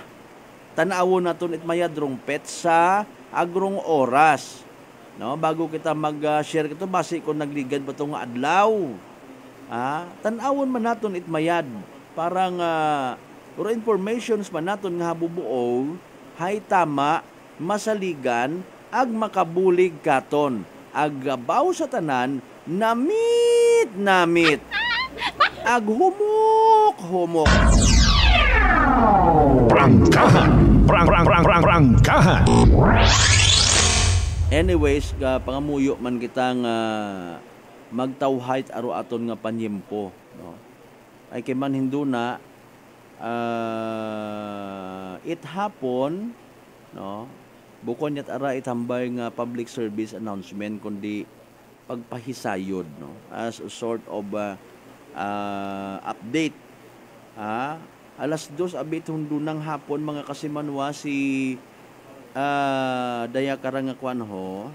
Tanawon naton it mayadrong pet sa agrong oras, no, bago kita mag-share kito base kung nagligad ba tong adlaw. Tanawon man naton it mayad parang or informations man naton nga habubuo hay tama masaligan ag makabulig katon agabaw sa tanan namit ag humok. Prangkahan! Prangkahan! Anyways, pangamuyo man kitang magtawhayt aro aton nga panyempo, no? Ay kay man hinduna it hapon, no? Bukod yat ara itambay nga public service announcement kundi pagpahisayod, no? As a sort of update. Alas 2 abit hundunang hapon mga kasimanwa si daya karang kwan ho.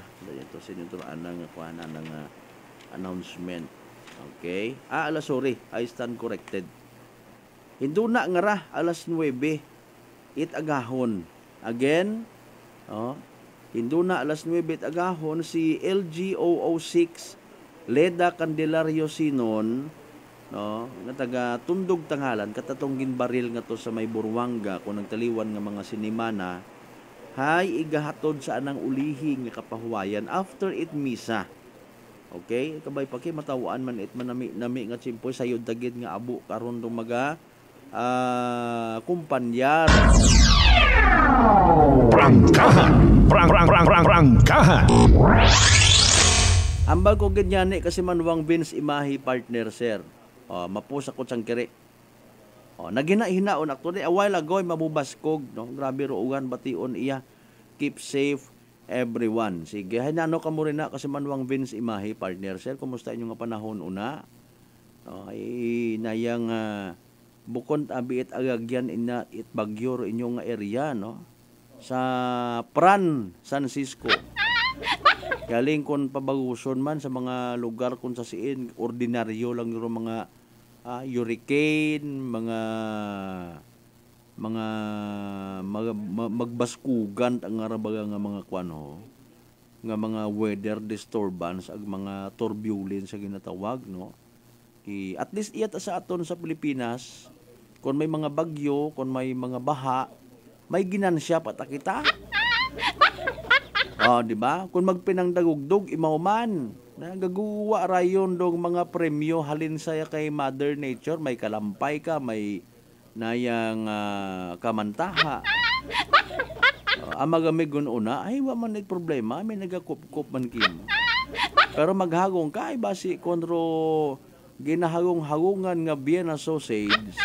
Daya to sinyo to anang kwan anang announcement. Okay? I stand corrected. Hinduna nga ra alas 9 it agahon. Again, hinduna alas 9 it agahon si LG006 Leda Candelario Sinon, no, nga taga Tundog Tanghalan, katatong ginbaril nga to sa may Burwanga kung nagtaliwan nga mga sinimana, hay igahatod sa anang ulihi nga kapahuwayan after it misa. Okay? Kabay paki matawaan man it manami nga tsimpoy sayod dagid nga abo karon dong maga kumpanyar. Prangkahan! Prangkahan! Ambal ko ganyan kasi manwang Vince Imahi partner, sir. Mapusa ko sang kiri. Naghinahinaon actually a while ago mabubaskog, no. Grabe ruugan bation iya. Keep safe everyone. Sige, hinano ka mo rin na kasi manwang Vince Imahi partner, sir. Kumusta inyo nga panahon una? Ay nayang bukod abiit agagyan ina it bagyo inyong nga area, no. Sa San Francisco. Galing kon pabaguson man sa mga lugar kung sa siin ordinaryo lang yung mga hurricane, mga magbaskugan ang arabaga nga mga kwano nga mga weather disturbance ag mga turbulence sa ginatawag, no. At least iyat sa aton sa Pilipinas kung may mga bagyo, kung may mga baha, may ginansya patakita. Di ba? Kung magpinangdagugdog imauman, nagaguwa rayon dong mga premyo halin saya kay Mother Nature, may kalampay ka, may na yang kamantaha. Amagamig una, ay wa man it problema, may nagakup-kup man kim. Pero maghagong ka, ay basi kontro ginahagong-hagungan nga Vienna sausage,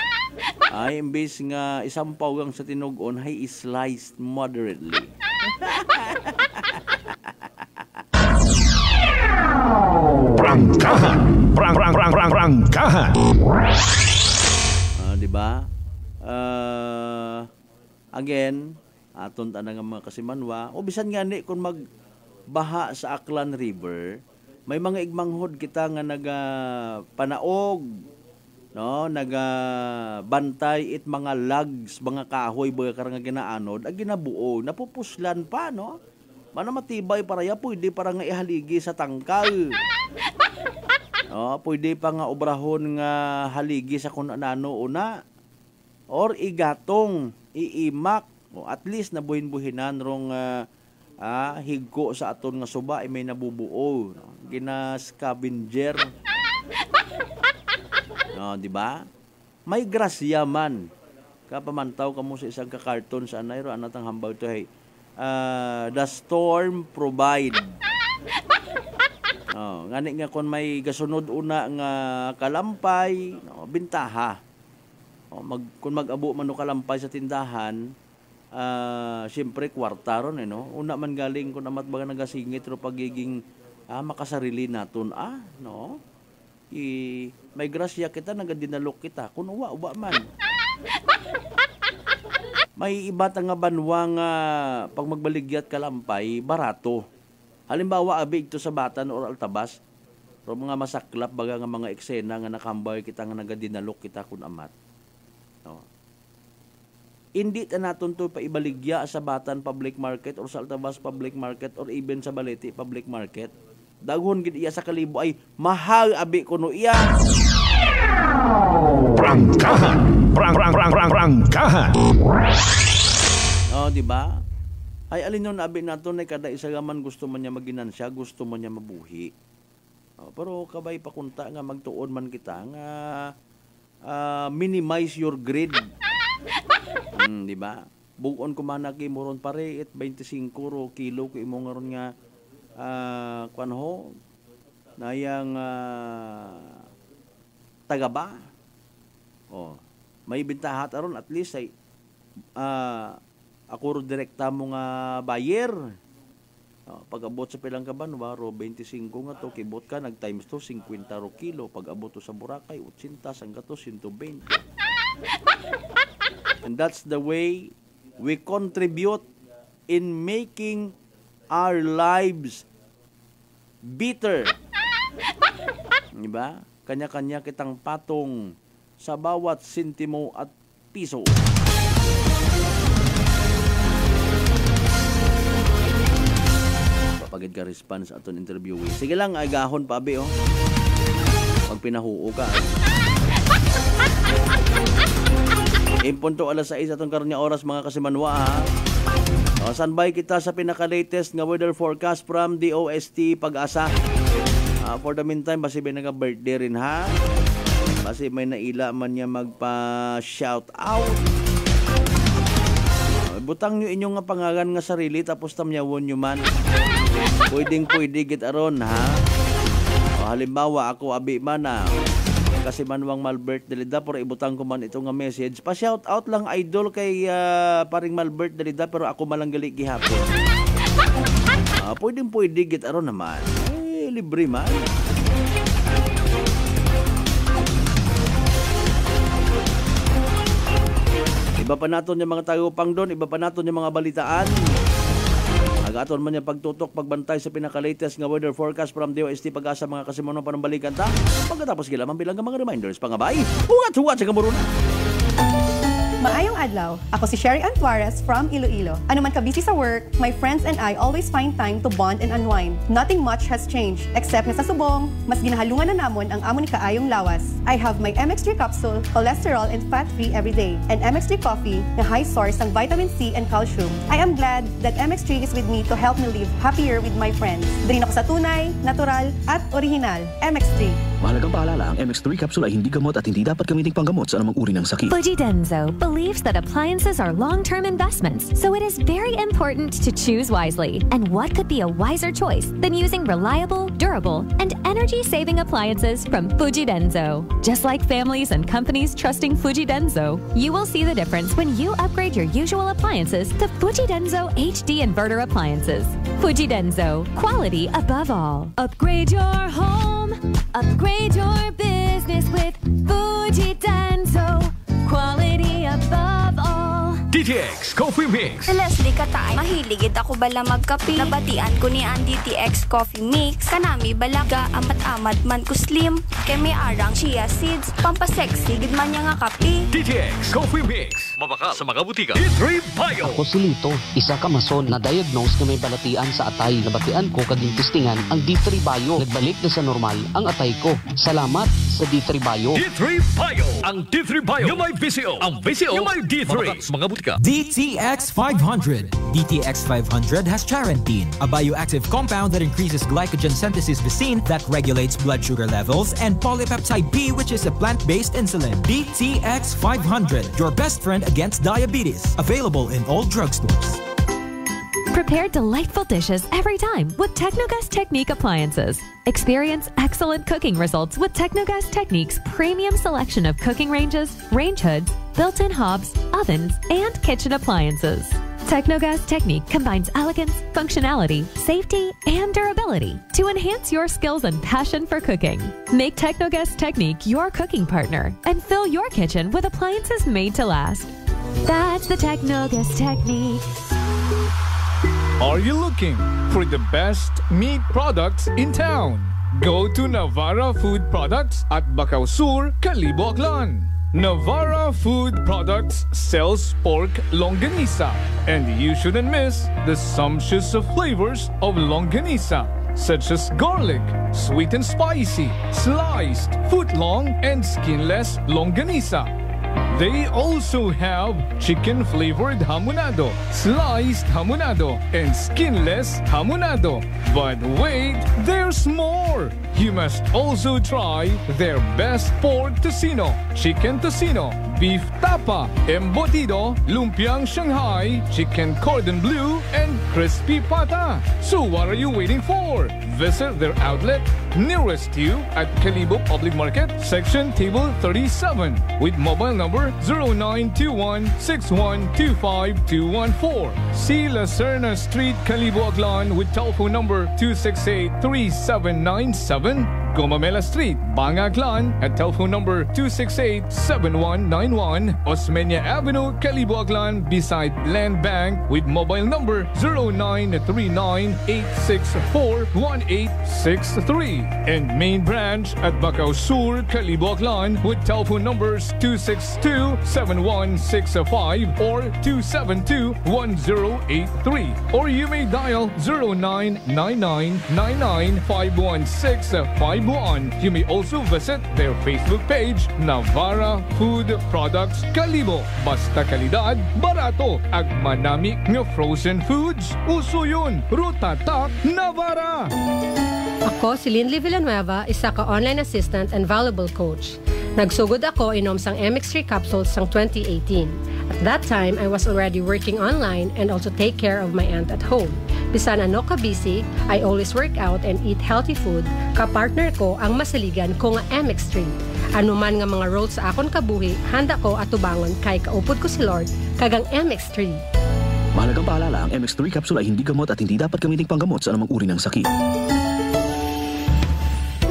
ay imbes nga isampaw gang sa tinugon, ay sliced moderately. Prangkahan! Prangkahan! Diba? Again, aton ta nga mga kasimanwa, o bisan nga ni kung magbaha sa Aklan River, may mga igmanghod kita nga naga panaog, no, naga bantay it mga logs, mga kahoy baga karang ginaanod, ag ginabuo, napupuslan pa, no? Manamatibay para ya, pwede para nga ihaligi sa tangkal. No, pwede pa nga obrahon nga haligi sa kung anano una, or igatong, iimak, o at least nabuhin-buhinan rong higko sa aton nga suba ay may nabubuo, no? Gina-scavenger. No, di ba? May grasya man. Kapamantaw ka mo sa isang kakarton sa anayro, anatang hambaw to, hey. The storm provide. Oh, ngani nga kung may gasunod una nga kalampay, no, bintaha. Oh, kung mag-abo man no kalampay sa tindahan, siyempre kwarta ron, no? Una man galing kung amat baga nagasingit ro pagiging makasarili naton, no? May grasya kita, nagadinalok kita. Kung uwa man. May iba nga banwa nga pag magbaligyat kalampay, barato. Halimbawa, abig to sa Batan or Altabas, pero mga masaklap baga nga mga eksena nga nakambay kita nga nagadinalok kita kun amat. No. Hindi ta naton to paibaligya sa Batan Public Market or sa Altabas Public Market or even sa Balete Public Market. Daghon gid iya sa kalibo ay mahal abi kuno iya. Prangkahan! Prangkahan! Oh, di ba? Ay alin nun abi naton ay kada isa gaman gusto man niya maginansya, gusto man niya mabuhi. Oh, pero kabay pakunta nga magtuon man kita nga minimize your greed. Di ba? Bugon ko man ki moron pare 25 ro kilo ko imo ngaron nga kwanho nayang tagaba. Oh, may bintahat aron at least ay ako ro direkta mo nga buyer. Pag abot sa pilang kaban, waro 25 nga to, kibot ka, nag times to, 50 ro kilo. Pag abot to sa Boracay, 80, hanggang to, 120. And that's the way we contribute in making our lives bitter. Diba? Kanya-kanya kitang patong sa bawat sentimo at piso. Papagid ka response aton interview. Sige lang, agahon pa abi, oh. Pag pinahuo ka. Impunto alas 6 atong karon nga oras mga kasimanwa, ha. Standby kita sa pinaka-latest nga weather forecast from DOST Pag-asa. For the meantime, basi may naka-birthday rin, ha. Basi may naila man niya magpa-shout out. Butang nyo inyong nga pangalan nga sarili tapos tamyawon nyo man. Pwedeng-pwede git aron, ha. Halimbawa, ako abi man na kasi manwang Malbert Dalida pero ibutang ko man ito nga message. Pa-shout out lang idol kay paring Malbert Dalida pero ako malanggali gihapon. Pwedeng-pwede git aron naman. Libre man. Iba pa naton yung mga tagaupang doon, iba pa naton yung mga balitaan. Agaton man yung pagtutok, pagbantay sa pinaka-latest nga weather forecast from DOST Pag-asa mga kasimuno panambalikan ta. Pagkatapos kailangan bilang mga reminders, pangabay, huwat sa kamurunan. Maayong adlaw. Ako si Sherry Antuarez from Iloilo. Ano man ka busy sa work, my friends and I always find time to bond and unwind. Nothing much has changed, except na sa subong, mas ginahalungan na namon ang amo ni kaayong lawas. I have my MX3 capsule, cholesterol and fat-free every day, and MX3 coffee na high source ng vitamin C and calcium. I am glad that MX3 is with me to help me live happier with my friends. Drin ako sa tunay, natural, at original. MX3. Mahalagang paalala, ang MX3 capsule ay hindi gamot at hindi dapat gamiting panggamot sa anumang uri ng sakit. Fujidenzo believes that appliances are long-term investments, so it is very important to choose wisely. And what could be a wiser choice than using reliable, durable, and energy-saving appliances from Fujidenzo? Just like families and companies trusting Fujidenzo, you will see the difference when you upgrade your usual appliances to Fujidenzo HD inverter appliances. Fujidenzo, quality above all. Upgrade your home, upgrade your business with Fujidenzo, quality above all. DTX Coffee Mix. Leslie Katay, mahiligid ako bala magkape. Nabatian ko ni ang DTX Coffee Mix. Kanami balaga, amat-amat man ko slim. Kay may arang chia seeds, pampasexy, gid man niya nga kape. DTX Coffee Mix. Mabaka sa mga butika. D3 Bio. Ako si Lito, isa ka mason na diagnose na may balatian sa atay. Nabatian ko kaging testingan ang D3 Bio. Nagbalik na sa normal ang atay ko. Salamat sa D3 Bio. D3 Bio. Ang D3 Bio yung may VCO. Ang VCO yung may D3. Mabaka sa mga butika. DTX 500. DTX 500 has charantine, a bioactive compound that increases glycogen synthesis vacine that regulates blood sugar levels, and polypeptide B, which is a plant-based insulin. DTX 500, your best friend against diabetes. Available in all drugstores. Prepare delightful dishes every time with Technogas Technique appliances. Experience excellent cooking results with Technogas Technique's premium selection of cooking ranges, range hoods, built-in hobs, ovens, and kitchen appliances. Technogas Technique combines elegance, functionality, safety, and durability to enhance your skills and passion for cooking. Make Technogas Technique your cooking partner and fill your kitchen with appliances made to last. That's the Technogas Technique. Are you looking for the best meat products in town? Go to Navara Food Products at Bacau Sur, Calibo, Aklan. Navara Food Products sells pork longanisa, and you shouldn't miss the sumptuous flavors of longanisa, such as garlic, sweet and spicy, sliced, foot-long, and skinless longanisa. They also have chicken-flavored hamonado, sliced hamonado, and skinless hamonado. But wait, there's more! You must also try their best pork tocino, chicken tocino, beef tapa, embutido, lumpiang Shanghai, chicken cordon bleu, and crispy pata. So what are you waiting for? Visit their outlet nearest you at Calibo Public Market, section table 37, with mobile number 0921-6125-214. See Lacerna Street, Calibo, Aklan, with telephone number 268-3797. Gomamela Street, Banga, Aklan, at telephone number 268-7191. Osmeña Avenue, Calibo, Aklan, beside Land Bank, with mobile number 0939-864-1863. And main branch at Bacau Sur, Calibo, Aklan, with telephone numbers 262-7165 or 272-1083. Or you may dial 0999-99-516-5. You may also visit their Facebook page, Navara Food Products Calibo. Basta kalidad, barato, ag manami nga frozen foods. Uso yun, Rutatak Navara. Ako si Linley Villanueva, isa ka online assistant and valuable coach. Nagsugod ako inom sang MX3 capsules sang 2018. At that time, I was already working online and also take care of my aunt at home. Bisan ano ka busy, I always work out and eat healthy food. Ka-partner ko ang masaligan ko nga MX3. Ano man nga mga roles sa akon kabuhi, handa ko at tubangon kay kaupod ko si Lord, kagang MX3. Mahalagang paalala, ang MX3 capsule ay hindi gamot at hindi dapat gamiting panggamot sa anumang uri ng sakit.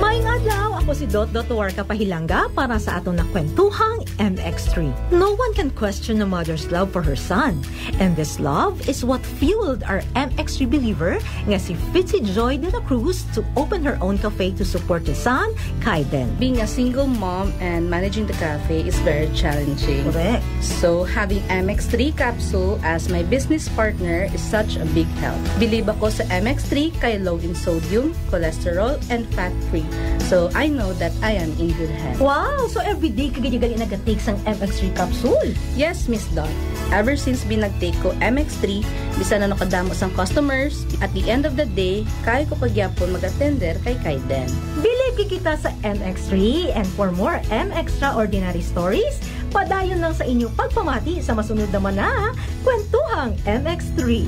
Maayong adlaw, ako si Dot Warka Pahilanga para sa atong nakwentuhang MX3. No one can question a mother's love for her son. And this love is what fueled our MX3 believer nga si Fitzy Joy de la Cruz to open her own cafe to support his son, Kaiden. Being a single mom and managing the cafe is very challenging. Correct. So having MX3 capsule as my business partner is such a big help. Believe ako sa MX3 kay low in sodium, cholesterol, and fat-free. So I know that I am in good hands. Wow! So everyday kagali nag-take sang MX3 capsule? Yes, Miss Dot. Ever since binag-take ko MX3, bisa na nakadamo sang customers, at the end of the day, kaya ko pagyapon mag-attender kay Kaiden. Believe kita sa MX3, and for more MXtraordinary stories, padayon lang sa inyong pagpamati sa masunod naman na Kwentuhang MX3.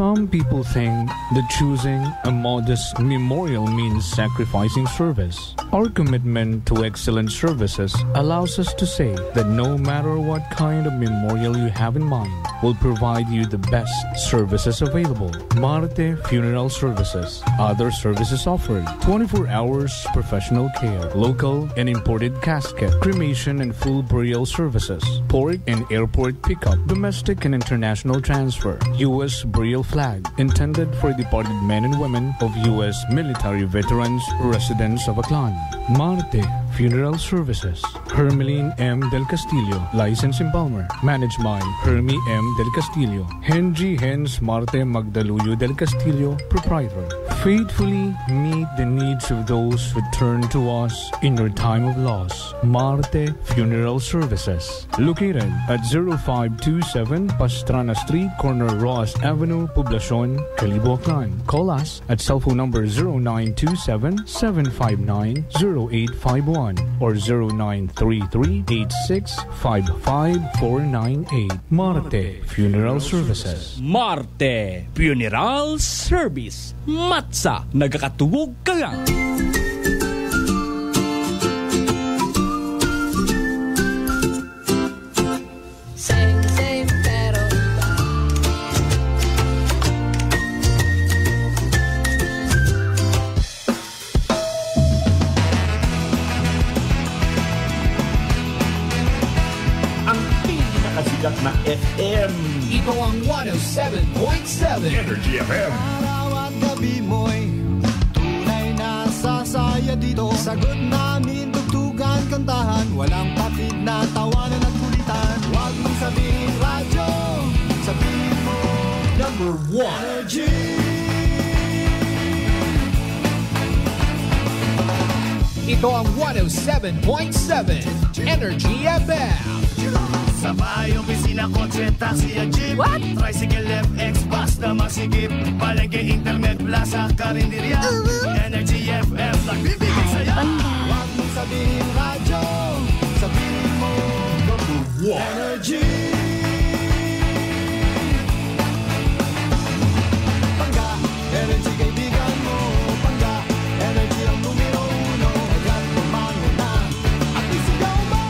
Some people think that choosing a modest memorial means sacrificing service. Our commitment to excellent services allows us to say that no matter what kind of memorial you have in mind, we'll provide you the best services available. Marte Funeral Services. Other services offered: 24 hours professional care, local and imported casket, cremation and full burial services, port and airport pickup, domestic and international transfer, U.S. burial flag, intended for departed men and women of U.S. military veterans residents of Aklan. Marte Funeral Services. Hermeline M. Del Castillo, License in Palmer. Managed by Hermie M. Del Castillo. Henry Hens Marte Magdaluyo Del Castillo, Proprietor. Faithfully meet the needs of those who turn to us in your time of loss. Marte Funeral Services. Located at 0527 Pastrana Street, corner Ross Avenue, Poblacion, Calibo, Aklan. Call us at cell phone number 0927-759-0851 or 0933-8655-498. Marte Funeral Services. Marte Funeral Service. Matsa, nagakatubog ka lang. Same, pero iba. Ang pinakasikat na FM. Ito ang 107.7 Energy FM. Araw at gabi mo'y tunay na sasaya dito. Sagot namin, tugtugan, kantahan. Walang patid na tawanan at kulitan. Huwag mong sabihin radyo, sabihin mo Number 1 Energy. Ito ang 107.7 Energy FM. Sa bahay, opisina, kotse, taxi at jeep. What? Tricycle, FX, bus na masigip. Palengke, internet, plaza, karinderya. Energy FM, nagbibigay sa'yo. Huwag mong sabihin radyo, sabihin mo Number 1 Energy. Pangga, energy kaibigan mo. Pangga, energy ang numero 1. Agad pumano na at isigaw mo.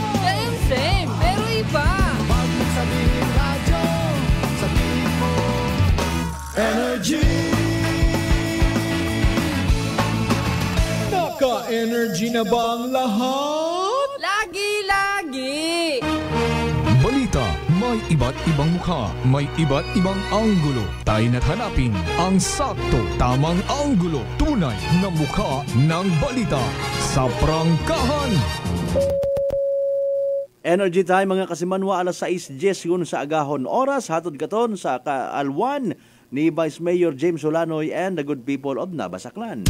Same, pero iba. Huwag mong sabihin radyo, sabihin mo Energy. Naka-energy na ba ang lahat? Lagi! Balita, may iba't ibang mukha, may iba't ibang anggulo. Tayo na't hanapin ang sakto, tamang anggulo. Tunay na mukha ng balita sa prangkahan. Energy time mga kasimanwa, alas 6:10 yun sa agahon oras. Hatod katon sa kaalwan ni Vice Mayor James Solanoy and the good people of Navas, Aklan.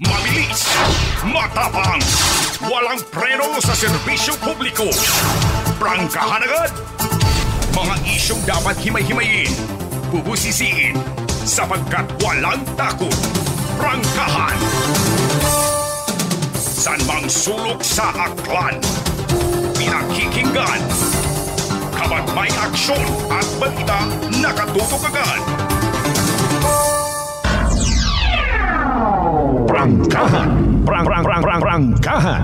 Mabilis, matapang, walang preno sa serbisyo publiko. Prangkahan agad. Mga isyong dapat himay-himayin, bubusisiin, sapagkat walang takot. Prangkahan. San mang sulok sa Aklan, pinakikinggan. Kapag may aksyon at balita, nakatutok agad. Prangkahan. Prangkahan.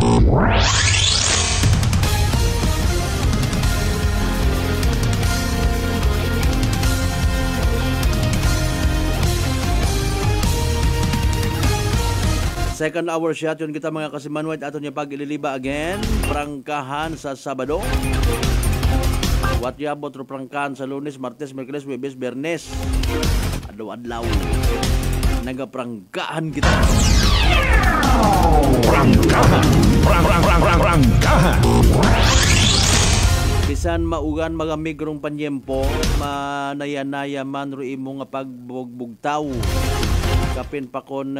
Second hour shot yun kita mga kasimanwat ato niya pag ililiba again. Prangkahan sa Sabado. What yabot ro prangkahan sa Lunes, Martes, Miyerkules, Huwebes, Biyernes. Adlaw-adlaw. Nagaprangkahan kita. Prangkahan. Prangkahan. Bisan maugan mga migrong panyempo, manaya-naya man ro imo nga pagbugbugtaw. Kapin pa kon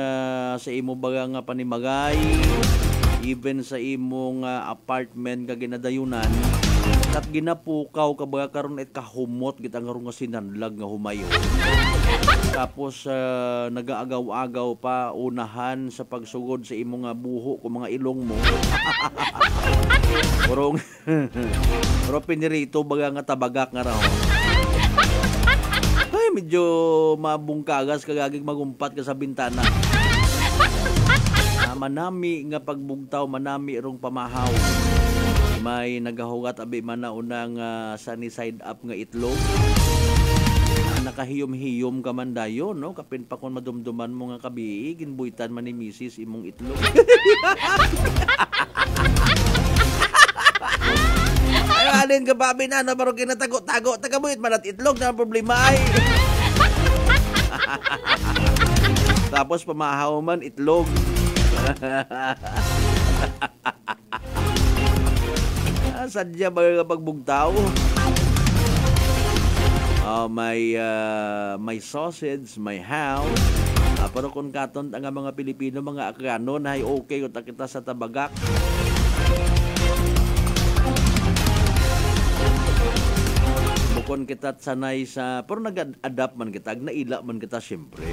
sa imo baga nga panimagay, even sa imong apartment ka ginadayunan, kat ginapukaw ka baga karon et kahumot gitang karon nga sinanlag nga humayo. Tapos nagaagaw-agaw pa unahan sa pagsugod sa imong nga buho kung mga ilong mo. Pero pinirito baga nga tabagak nga raw. Ay, medyo mabungkagas kagagig magumpat ka sa bintana. Manami nga pagbugtaw, manami irong pamahaw. May nagahugat abi man na unang sunny side up nga itlog. Nakahiyom-hiyom ka man dayon, no? Kapin pa kung madumduman mo nga kabi, ginbuitan man ni misis imong itlog. Ay, alin ka babi na, no? Parang kinatago-tago. Tagabuit man at itlog na problema ay. Tapos pamahaw man itlog. Sadya ba nga pagbugtaw? May sausage, may ham. Pero kung katon ang mga Pilipino, mga Akrano, na ay okay kung kita sa tabagak. Bukon kita sanay sa, pero nag-adapt man kita, naila man kita siyempre.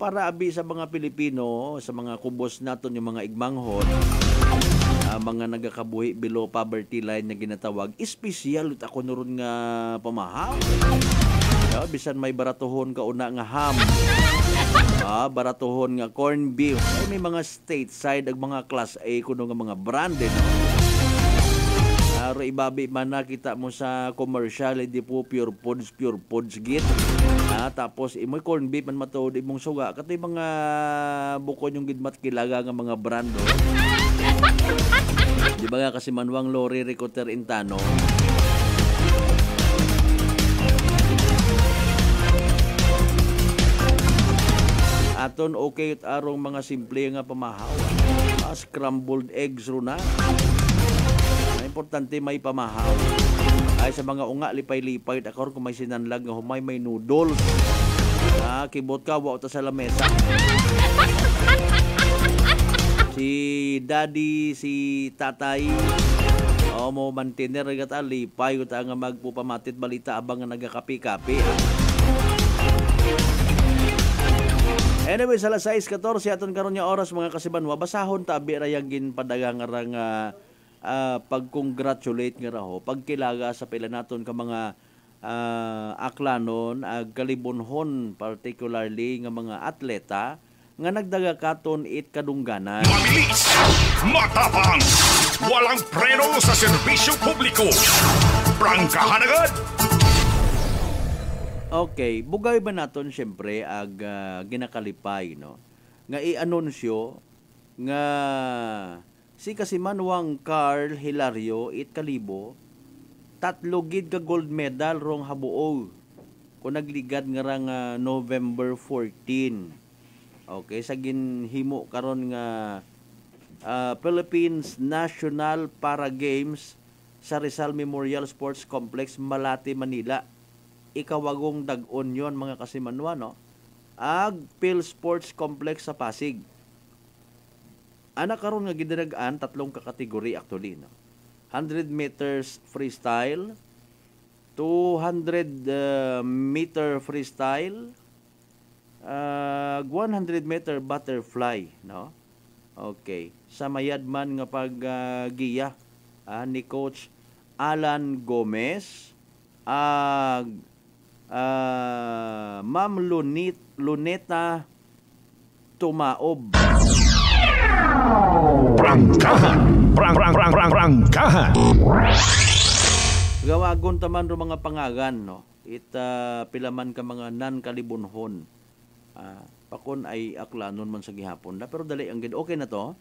Para abi sa mga Pilipino, sa mga kubos naton yung mga igmanghon, mga nagakabuhi below poverty line na ginatawag, espesyal ako noron nga pamahaw. Bisan may baratuhon ka una nga ham, baratuhon nga corn beef, ay may mga stateside ag mga class A kuno nga mga branded. Aro ibabi man nakita mo sa commercial, hindi po pure foods git. Tapos imoy corn beef man matuod imong suga katoy mga bukon yung gidmat kilaga nga mga brando. Di ba nga kasi manwang Lori Ricoter Intano, aton okay at arong mga simple nga pamahaw. Scrambled eggs ro na. Importante may pamahaw. Ay sa mga unga lipay-lipay akor kung may sinanlag nga humay may noodles. Kibot ka wa ta sa lamesa. Si daddy, si tatay, mo mantiner gata lipay uta nga magpupamatit balita abang nga nagakapi-kapi. Anyway, sa 6:14 aton karon nga oras mga kasibanwa, basahon tabi rayang ginpadagang rang pag-congratulate nga raho, pagkilaga sa pila naton ka mga aklanon, kalibunhon, particularly nga mga atleta, nga nagdaga katon it kadungganan. Mabilis, matapang, walang preno sa serbisyo publiko. Prangkahan agad! Okay, bugay ba naton siyempre ag ginakalipay, no? Nga i-anunsyo nga si Kasimanwang Carl Hilario it kalibo 3 gid ka gold medal rong habuo kung nagligad nga rang November 14. Okay, sa ginhimo karon nga Philippines National Para Games sa Rizal Memorial Sports Complex, Malate, Manila. Ikawagong dag-on yon mga kasimanwa, no? Ag Phil Sports Complex sa Pasig. Ana karon nga gidiragan 3 ka kategory actually, no? 100 meters freestyle, 200 meter freestyle, 100 meter butterfly, no? Okay. Sa mayadman nga paggiya ni Coach Alan Gomez, Ma'am Luneta tumaob. Prangkahan. Prangkahan. Gawagon taman ro mga pangagan, no? Ita pilaman ka mga nan-kalibunhon. Pakon ay aklanon man sa gihapon. Pero dali ang okay na to.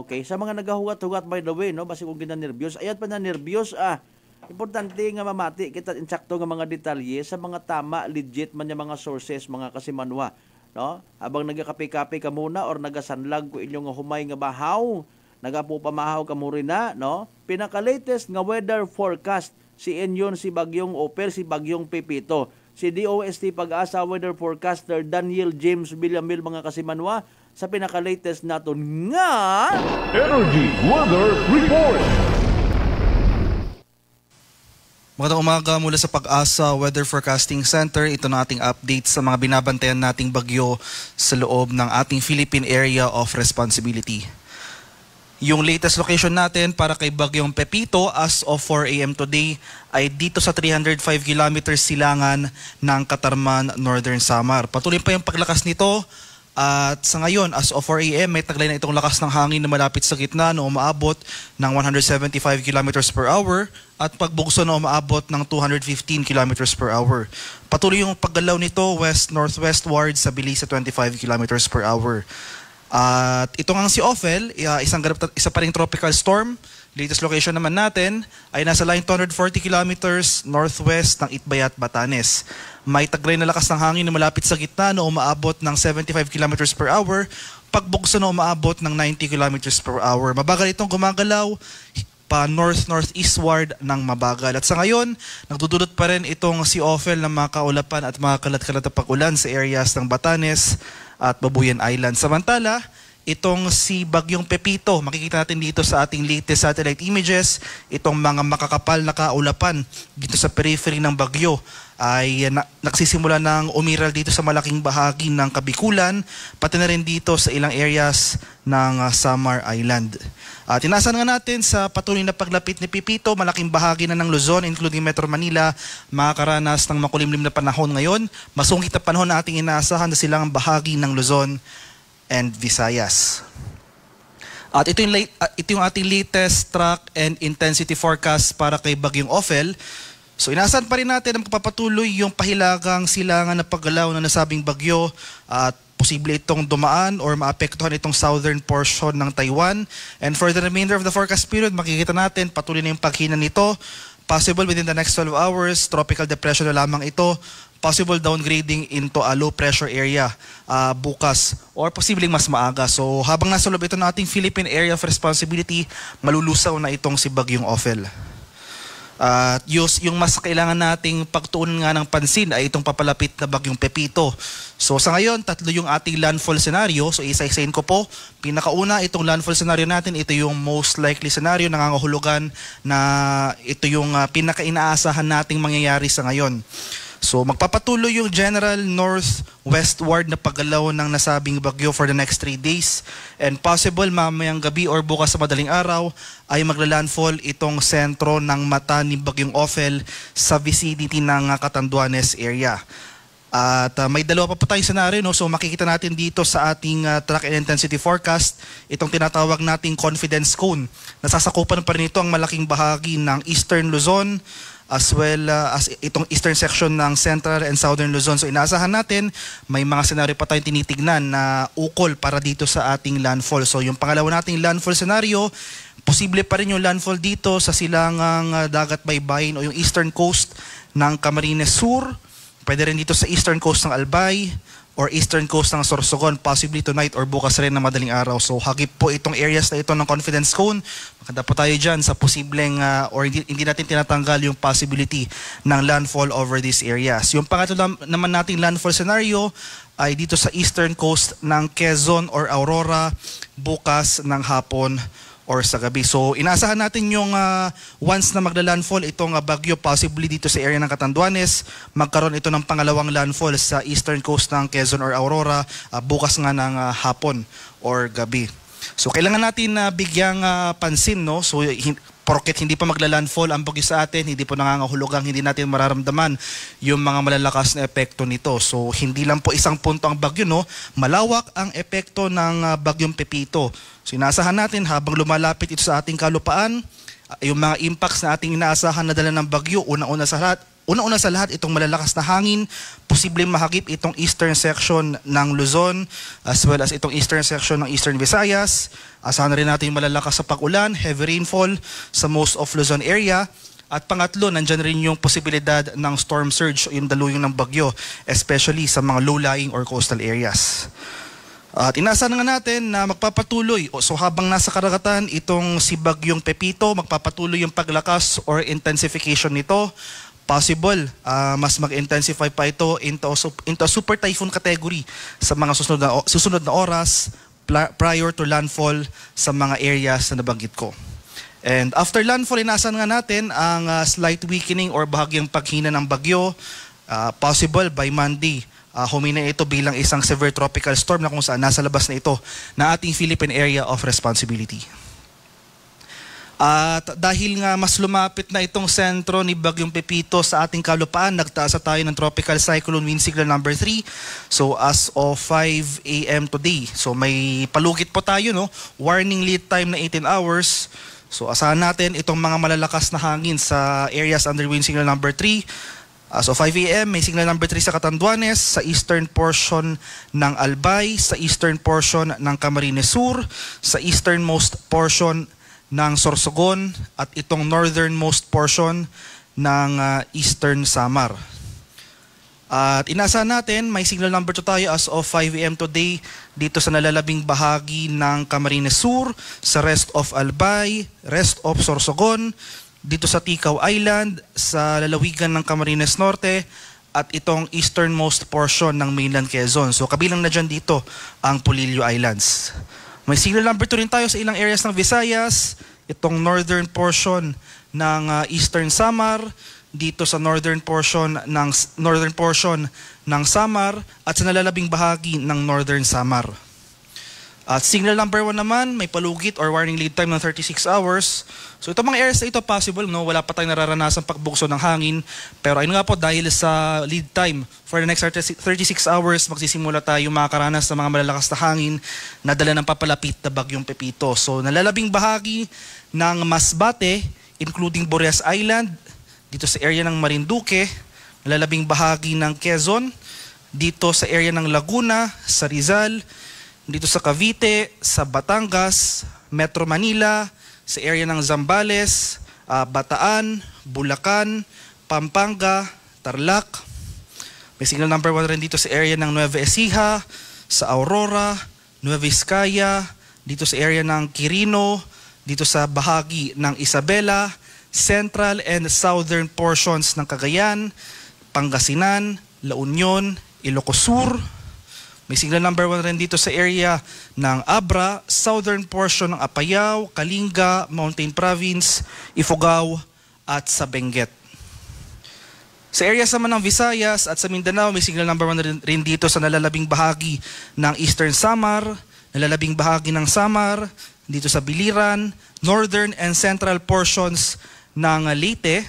Okay, sa mga nagahugat-hugat by the way, no? Basi kung ginanervyos, ayat pa na nervyos, importante nga mamati kita insakto nga mga detalye sa mga tama, legit man yung mga sources, mga kasimanwa, no? Habang nagakape-kape ka muna or nagasanlag ko inyong humay nga bahaw, nagapupamahaw ka mo rin na, no? Pinaka-latest nga weather forecast, si Enyon, si Bagyong Oper, si Bagyong Pepito, si DOST Pag-asa Weather Forecaster Daniel James Villamil, mga kasimanwa, sa pinaka-latest naton nga Energy Weather Report. Magandang umaga mula sa Pag-asa Weather Forecasting Center. Ito na ating update sa mga binabantayan nating bagyo sa loob ng ating Philippine Area of Responsibility. Yung latest location natin para kay Bagyong Pepito as of 4 a.m. today ay dito sa 305 kilometers silangan ng Katarman, Northern Samar. Patuloy pa yung paglakas nito at sa ngayon as of 4 a.m. may taglay na itong lakas ng hangin na malapit sa gitna na umaabot ng 175 kilometers per hour at pagbugso na umaabot ng 215 kilometers per hour. Patuloy yung paggalaw nito west-northwestward sa bilis sa 25 kilometers per hour. At ito nga si Ophel, isa pa ring tropical storm. Latest location naman natin ay nasa line 240 kilometers northwest ng Itbayat, Batanes. May taglay na lakas ng hangin na malapit sa gitna na umaabot ng 75 kilometers per hour. Pagbugso na umaabot ng 90 kilometers per hour. Mabagal itong gumagalaw pa north-northeastward ng mabagal. At sa ngayon, nagdudulot pa rin itong si Ophel ng mga kaulapan at mga kalat-kalat na pag-ulan sa areas ng Batanes at Babuyan Island. Samantala, itong si Bagyong Pepito, makikita natin dito sa ating latest satellite images, itong mga makakapal na kaulapan dito sa periphery ng bagyo ay nagsisimula ng umiral dito sa malaking bahagi ng Kabikulan, pati na rin dito sa ilang areas ng Samar Island. At inasan nga natin sa patuloy na paglapit ni Pepito, malaking bahagi na ng Luzon, including Metro Manila, makakaranas ng makulimlim na panahon ngayon. Masungkit na panahon na ating inaasahan na silang bahagi ng Luzon and Visayas. At ito yung ating latest track and intensity forecast para kay Bagyong Ophel. So inaasahan pa rin natin ang papatuloy yung pahilagang silangan na paggalaw ng nasabing bagyo at posible itong dumaan or maapektuhan itong southern portion ng Taiwan. And for the remainder of the forecast period, makikita natin patuloy na yung paghina nito. Possible within the next 12 hours, tropical depression na lamang ito. Possible downgrading into a low pressure area bukas or posibleng mas maaga. So habang nasa loob ito ng ating Philippine Area of Responsibility, malulusaw na itong si Bagyong Ophel. Yung mas kailangan nating pagtuunan nga ng pansin ay itong papalapit na Bagyong Pepito. So sa ngayon, tatlo yung ating landfall scenario. So isa-isain ko po. Pinakauna, itong landfall scenario natin, ito yung most likely scenario, nangangahulugan na ito yung pinaka-inaasahan nating mangyayari sa ngayon. So magpapatuloy yung general northwestward na paggalaw ng nasabing bagyo for the next 3 days and possible mamayang gabi or bukas sa madaling araw ay maglalandfall itong sentro ng mata ni Bagyong Ophel sa vicinity ng Catanduanes area. At may dalawa pa tayong senaryo, no? So makikita natin dito sa ating track and intensity forecast itong tinatawag nating confidence cone. Nasasakupan pa rin ito ang malaking bahagi ng Eastern Luzon as well as itong eastern section ng Central and Southern Luzon. So inaasahan natin may mga senaryo pa tayong tinitignan na ukol para dito sa ating landfall. So yung pangalawa nating landfall scenario, posible pa rin yung landfall dito sa silangang dagat baybayin o yung eastern coast ng Camarines Sur. Pwede rin dito sa eastern coast ng Albay or eastern coast ng Sorsogon, possibly tonight or bukas rin na madaling araw. So hagip po itong areas na ito ng confidence cone. Maganda po tayo dyan sa posibleng or hindi natin tinatanggal yung possibility ng landfall over these areas. Yung pangatlo naman nating landfall scenario ay dito sa eastern coast ng Quezon or Aurora bukas ng hapon or sa gabi. So inaasahan natin yung once na magla-landfall itong bagyo possibly dito sa area ng Catanduanes, magkaroon ito ng pangalawang landfall sa eastern coast ng Quezon or Aurora bukas nga ng hapon or gabi. So kailangan natin bigyang pansin, no? So porket hindi pa magla-landfall ang bagyo sa atin, hindi po nangangahulugang hindi natin mararamdaman yung mga malalakas na epekto nito. So hindi lang po isang punto ang bagyo, no? Malawak ang epekto ng bagyong Pepito. So inaasahan natin habang lumalapit ito sa ating kalupaan, yung mga impacts na ating inaasahan na dala ng bagyo, una-una sa lahat itong malalakas na hangin, posibleng mahagip itong eastern section ng Luzon as well as itong eastern section ng Eastern Visayas. Asahan na rin natin malalakas sa pag-ulan, heavy rainfall sa most of Luzon area. At pangatlo, nandyan rin yung posibilidad ng storm surge o yung daluyong ng bagyo, especially sa mga low-lying or coastal areas. At inaasahan nga natin na magpapatuloy, so habang nasa karagatan itong si Bagyong Pepito, magpapatuloy yung paglakas or intensification nito. Possible, mas mag-intensify pa ito into super typhoon category sa mga susunod na oras prior to landfall sa mga areas na nabanggit ko. And after landfall, inaasahan nga natin ang slight weakening or bahagyang paghina ng bagyo. Possible by Monday, humina ito bilang isang severe tropical storm na kung saan nasa labas na ito na ating Philippine Area of Responsibility. At dahil nga mas lumapit na itong sentro ni Bagyong Pepito sa ating kalupaan, nagtaas tayo ng tropical cyclone wind signal number 3. So as of 5 a.m. today, so may palugit po tayo, no? Warning lead time na 18 hours. So asahan natin itong mga malalakas na hangin sa areas under wind signal number 3. As of 5 a.m. may signal number 3 sa Catanduanes, sa eastern portion ng Albay, sa eastern portion ng Camarines Sur, sa easternmost portion ng Sorsogon at itong northernmost portion ng Eastern Samar. At inaasahan natin, may signal number 2 tayo as of 5 a.m. today dito sa nalalabing bahagi ng Camarines Sur, sa rest of Albay, rest of Sorsogon, dito sa Ticao Island, sa lalawigan ng Camarines Norte, at itong easternmost portion ng mainland Quezon. So kabilang na dyan dito ang Polillo Islands. May signal number 2 rin tayo sa ilang areas ng Visayas, itong northern portion ng Eastern Samar, dito sa northern portion ng Samar at sa nalalabing bahagi ng Northern Samar. At signal number 1 naman, may palugit or warning lead time ng 36 hours. So itong mga areas na ito possible, no? Wala pa tayong nararanasan pagbugso ng hangin. Pero ayun nga po, dahil sa lead time for the next 36 hours, magsisimula tayo makakaranas ng mga malalakas na hangin na dala ng papalapit na Bagyong Pepito. So nalalabing bahagi ng Masbate, including Boreas Island, dito sa area ng Marinduque, nalalabing bahagi ng Quezon, dito sa area ng Laguna, sa Rizal, dito sa Cavite, sa Batangas, Metro Manila, sa area ng Zambales, Bataan, Bulacan, Pampanga, Tarlac. May signal number 1 rin dito sa area ng Nueva Ecija, sa Aurora, Nueva Vizcaya, dito sa area ng Quirino, dito sa bahagi ng Isabela, central and southern portions ng Cagayan, Pangasinan, La Union, Ilocos Sur. May signal number 1 rin dito sa area ng Abra, southern portion ng Apayao, Kalinga, Mountain Province, Ifugao at sa Benguet. Sa areas naman ng Visayas at sa Mindanao, may signal number 1 rin dito sa nalalabing bahagi ng Eastern Samar, nalalabing bahagi ng Samar, dito sa Biliran, northern and central portions ng Leyte,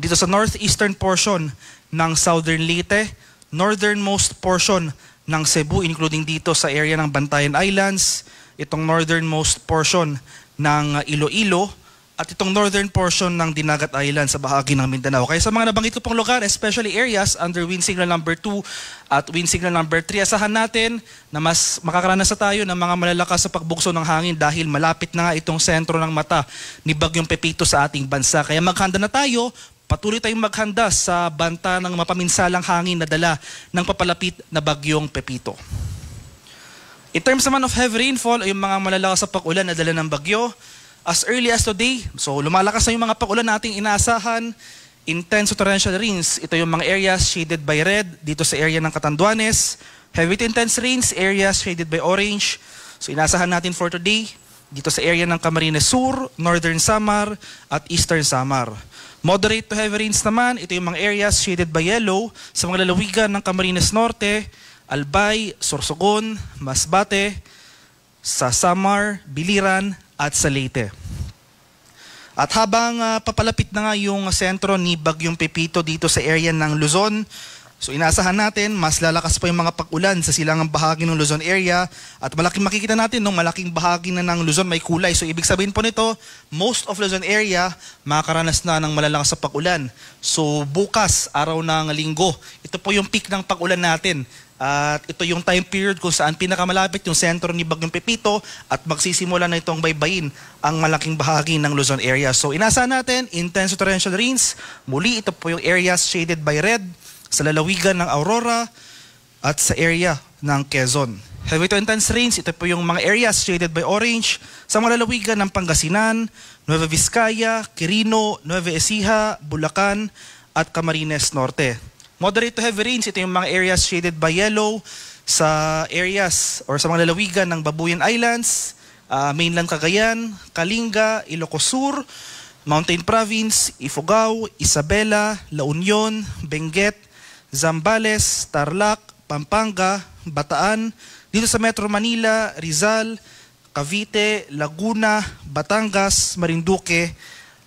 dito sa northeastern portion ng southern Leyte, northernmost portion ng Cebu, including dito sa area ng Bantayan Islands, itong northernmost portion ng Iloilo, at itong northern portion ng Dinagat Island sa bahagi ng Mindanao. Kaya sa mga nabanggit ko pong lugar, especially areas under wind signal number 2 at wind signal number 3, asahan natin na mas makakaranas tayo ng mga malalakas sa pagbugso ng hangin dahil malapit na nga itong sentro ng mata ni Bagyong Pepito sa ating bansa. Kaya maghanda na tayo, patuloy tayong maghanda sa banta ng mapaminsalang hangin na dala ng papalapit na Bagyong Pepito. In terms naman of heavy rainfall, yung mga malalakas sa pag-ulan na dala ng bagyo, as early as today, so lumalakas na yung mga pag-ulan nating inaasahan, intense torrential rains, ito yung mga areas shaded by red, dito sa area ng Catanduanes, heavy to intense rains, areas shaded by orange, so inaasahan natin for today, dito sa area ng Camarines Sur, Northern Samar at Eastern Samar. Moderate to heavy rains naman, ito yung mga areas shaded by yellow sa mga lalawigan ng Camarines Norte, Albay, Sorsogon, Masbate, sa Samar, Biliran at sa Leyte. At habang papalapit na nga yung sentro ni Bagyong Pepito dito sa area ng Luzon, so inaasahan natin mas lalakas pa yung mga pag-ulan sa silangang bahagi ng Luzon area at makikita natin malaking bahagi na ng Luzon may kulay. So ibig sabihin po nito, most of Luzon area makakaranas na ng malalakas sa pag-ulan. So bukas, araw ng Linggo, ito po yung peak ng pag-ulan natin. At ito yung time period kung saan pinakamalapit yung sentro ni Bagyong Pepito at magsisimula na itong baybayin ang malaking bahagi ng Luzon area. So inaasahan natin, intense torrential rains. Muli, ito po yung areas shaded by red sa lalawigan ng Aurora at sa area ng Quezon. Heavy to intense rains, ito po yung mga areas shaded by orange sa mga lalawigan ng Pangasinan, Nueva Vizcaya, Quirino, Nueva Ecija, Bulacan at Camarines Norte. Moderate to heavy rains, ito yung mga areas shaded by yellow sa areas or sa mga lalawigan ng Babuyan Islands, mainland Cagayan, Kalinga, Ilocos Sur, Mountain Province, Ifugao, Isabela, La Union, Benguet, Zambales, Tarlac, Pampanga, Bataan, dito sa Metro Manila, Rizal, Cavite, Laguna, Batangas, Marinduque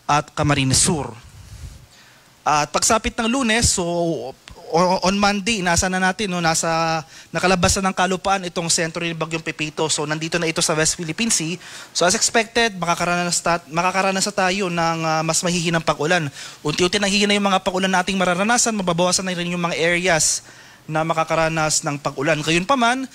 at Camarines Sur. At pagsapit ng Lunes, so on Monday, nasa na natin, nakalabas na ng kalupaan itong sentro ni Bagyong Pepito. So nandito na ito sa West Philippine Sea. So as expected, makakaranas na tayo ng mas mahihinang pag-ulan. Unti-unti nahihina yung mga pag-ulan nating mararanasan, mababawasan na rin yung mga areas na makakaranas ng pag-ulan. Gayunpaman,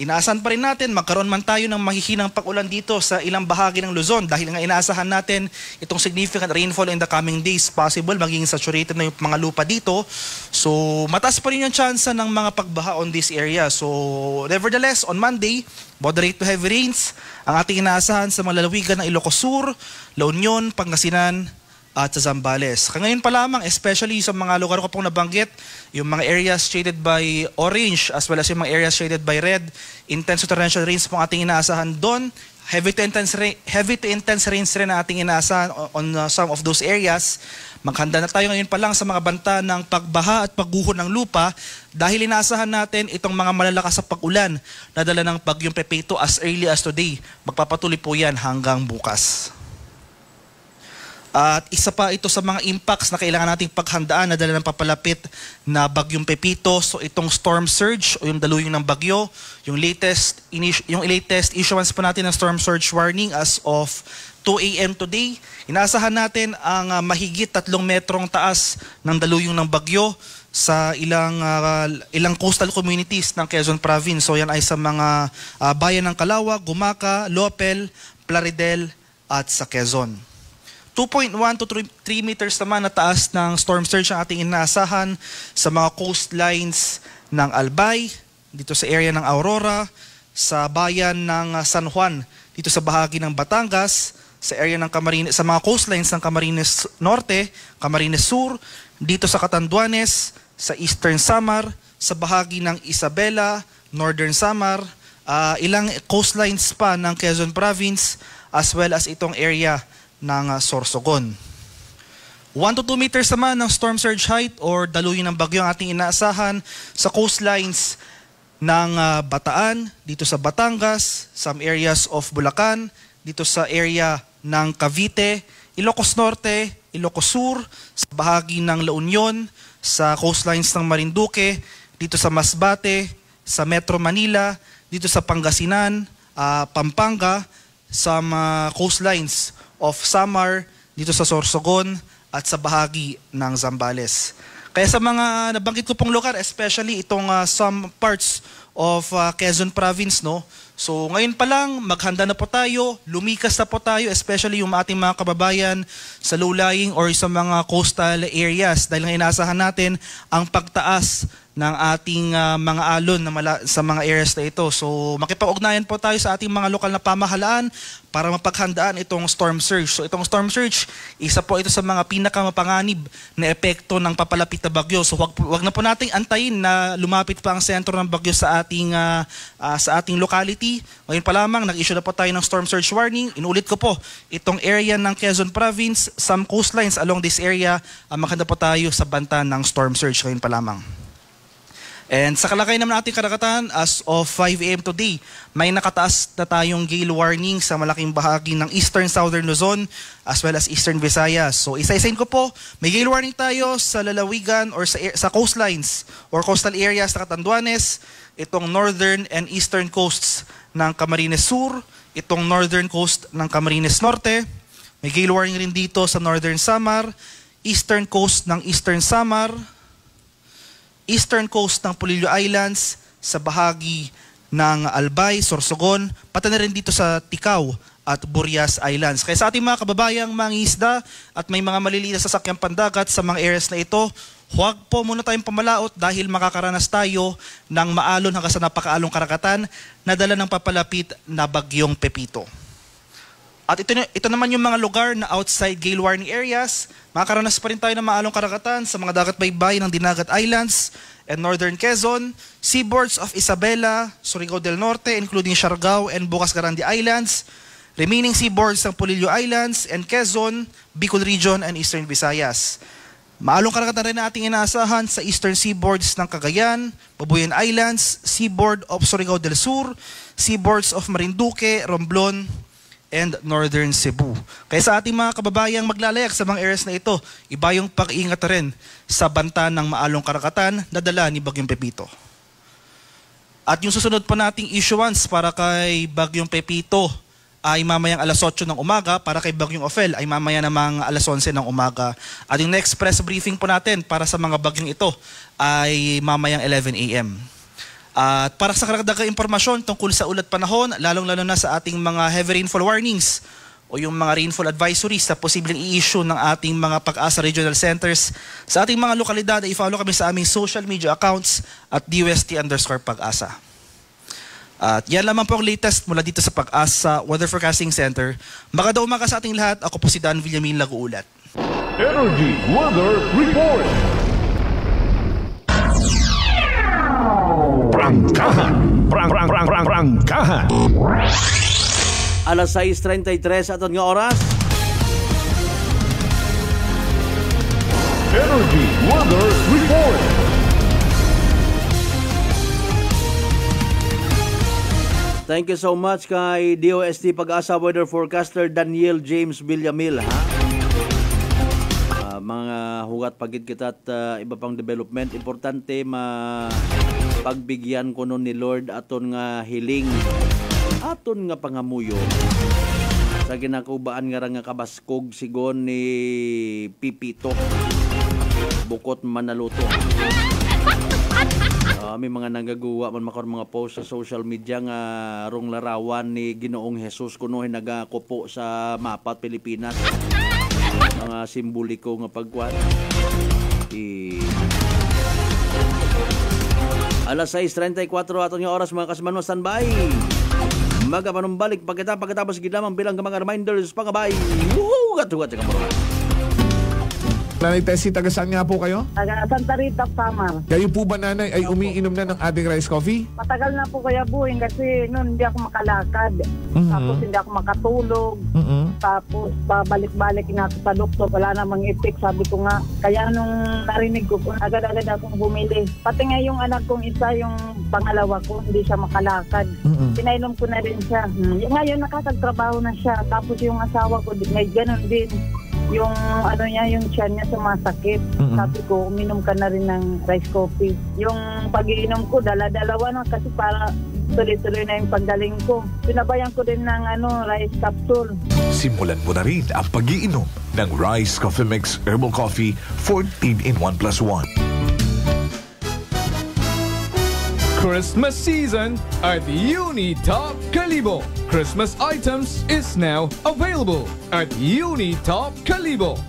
inaasahan pa rin natin magkaroon man tayo ng mahihinang pag-ulan dito sa ilang bahagi ng Luzon dahil nga inaasahan natin itong significant rainfall in the coming days, possible maging saturated na yung mga lupa dito. So mataas pa rin yung chance ng mga pagbaha on this area. So nevertheless, on Monday, moderate to heavy rains ang ating inaasahan sa mga lalawigan ng Ilocos Sur, La Union, Pangasinan at sa Zambales. Ngayon pa lamang, especially sa mga lugar ko pong nabanggit, yung mga areas shaded by orange as well as yung mga areas shaded by red, intense torrential rains pong ating inaasahan doon. Heavy to intense rains rin ang ating inaasahan on some of those areas. Maghanda na tayo ngayon pa lang sa mga banta ng pagbaha at pagguho ng lupa dahil inaasahan natin itong mga malalakas sa pag-ulan na dala ng Bagyong Pepito as early as today. Magpapatuloy po yan hanggang bukas. At isa pa ito sa mga impacts na kailangan nating paghandaan na dala ng papalapit na Bagyong Pepito. So itong storm surge o yung daluyong ng bagyo, yung latest issuance pa natin ng storm surge warning as of 2 a.m. today. Inaasahan natin ang mahigit 3 metrong taas ng daluyong ng bagyo sa ilang coastal communities ng Quezon Province. So yan ay sa mga bayan ng Calauag, Gumaca, Lopel, Plaridel at sa Quezon. 2.1 to 3 meters naman na taas ng storm surge ang ating inaasahan sa mga coastlines ng Albay, dito sa area ng Aurora, sa bayan ng San Juan, dito sa bahagi ng Batangas, sa area ng Camarines, sa mga coastlines ng Camarines Norte, Camarines Sur, dito sa Catanduanes, sa Eastern Samar, sa bahagi ng Isabela, Northern Samar, ilang coastlines pa ng Quezon Province, as well as itong area ng Sorsogon. 1 to 2 meters naman ng storm surge height or daluyin ng bagyo ang ating inaasahan sa coastlines ng Bataan, dito sa Batangas, some areas of Bulacan, dito sa area ng Cavite, Ilocos Norte, Ilocos Sur, sa bahagi ng La Union, sa coastlines ng Marinduque, dito sa Masbate, sa Metro Manila, dito sa Pangasinan, Pampanga, sa coastlines of Samar, dito sa Sorsogon at sa bahagi ng Zambales. Kaya sa mga nabanggit ko pong lugar, especially itong some parts of Quezon Province, so ngayon pa lang, maghanda na po tayo, lumikas na po tayo, especially yung ating mga kababayan sa low-lying or sa mga coastal areas dahil nga inaasahan natin ang pagtaas ng ating mga alon sa mga areas na ito. So makipag-ugnayan po tayo sa ating mga lokal na pamahalaan para mapaghandaan itong storm surge. So itong storm surge, isa po ito sa mga pinakamapanganib na epekto ng papalapit na bagyo. So wag na po nating antayin na lumapit pa ang sentro ng bagyo sa ating locality. Ngayon pa lamang, nag-issue na po tayo ng storm surge warning. Inulit ko po, itong area ng Quezon Province, some coastlines along this area, maghanda po tayo sa banta ng storm surge ngayon pa lamang. And sa kalagay naman nating karagatan, as of 5 a.m. today, may nakataas na tayong gale warning sa malaking bahagi ng Eastern Southern Luzon as well as Eastern Visayas. So isa-isain ko po, may gale warning tayo sa lalawigan or sa coastlines or coastal areas sa Catanduanes, itong northern and eastern coasts ng Camarines Sur, itong northern coast ng Camarines Norte. May gale warning rin dito sa Northern Samar, eastern coast ng Eastern Samar, eastern coast ng Polillo Islands, sa bahagi ng Albay, Sorsogon, pati na rin dito sa Ticao at Burias Islands. Kaya sa ating mga kababayang mangingisda at may mga maliliit na sasakyang pandagat sa mga areas na ito, huwag po muna tayong pamalaot dahil makakaranas tayo ng maalon hanggang sa napakaalong karagatan na dala ng papalapit na bagyong Pepito. At ito naman yung mga lugar na outside gale warning areas. Makakaranas pa rin tayo ng maalong karagatan sa mga dagat-baybay ng Dinagat Islands and Northern Quezon, seaboards of Isabela, Surigao del Norte, including Siargao and Bukas Garandi Islands, remaining seaboards ng Polillo Islands and Quezon, Bicol Region and Eastern Visayas. Maalong karagatan rin nating inaasahan sa eastern seaboards ng Cagayan, Babuyan Islands, seaboard of Surigao del Sur, seaboards of Marinduque, Romblon, and Northern Cebu. Kaya sa ating mga kababayang maglalayag sa mga areas na ito, iba yung pag-iingat rin sa banta ng maalong karagatan na dala ni Bagyong Pepito. At yung susunod pa nating issuance para kay Bagyong Pepito ay mamayang alas 8 ng umaga, para kay Bagyong Ophel ay mamaya namang alas 11 ng umaga. At yung next press briefing po natin para sa mga bagyong ito ay mamayang 11 a.m. At para sa karagdagang impormasyon tungkol sa ulat panahon, lalong-lalo na sa ating mga heavy rainfall warnings o yung mga rainfall advisories na posibleng i-issue ng ating mga Pag-asa Regional Centers sa ating mga lokalidad, ay i-follow kami sa aming social media accounts at DUST_Pag-asa. At yan lamang po ang latest mula dito sa Pag-asa Weather Forecasting Center. Magandang umaga sa ating lahat. Ako po si Dan Villamin, Laguulat. Energy Weather Report. Prangkahan. Alas 6:33 aton nga oras. Energy Weather Report. Thank you so much kay DOST Pag-asa Weather Forecaster Daniel James Villamil, ha? Mga hugat pagid kita at iba pang development, importante pagbigyan ko nun ni Lord aton nga hiling, aton nga pangamuyo sa ginakubaan nga nga kabaskog sigon ni Pipito bukot manaluto. May mga nagagawa man makaroon mga post sa social media nga rong larawan ni Ginoong Jesus kuno nagakupo sa mapa Pilipinas, mga simboliko nga pagkuan. Alas 6:34 aton nga oras mga kasamanon, standby. Magapanumbalik pagkatapos gidlamang bilang mga reminders pangabay. Hugat ka mo. Nanay Tessie, taga saan nga po kayo? Taga Santa Rita, Samar. Kayo po ba, nanay, ay umiinom na ng ating rice coffee? Matagal na po kaya buhin kasi noon hindi ako makalakad. Tapos hindi ako makatulog. Tapos pabalik-balik nga ako sa doktor. Wala namang effect, sabi ko nga. Kaya nung narinig ko, agad-agad akong bumili. Pati nga yung anak kong isa, yung pangalawa ko, hindi siya makalakad. Pinainom ko na rin siya. Ngayon nakakagtrabaho na siya. Tapos yung asawa ko, may ganun din. Yung yung tiyan niya sumasakit. Sabi ko, uminom ka na rin ng rice coffee. Yung pag-iinom ko, dala-dalawa na kasi para tuloy-tuloy na yung paggaling ko. Pinabayan ko din ng rice capsule. Simulan mo na rin ang pag-iinom ng Rice Coffee Mix Herbal Coffee 14 in 1+1. Christmas season at Unitop Calibo. Christmas items is now available at Unitop Calibo.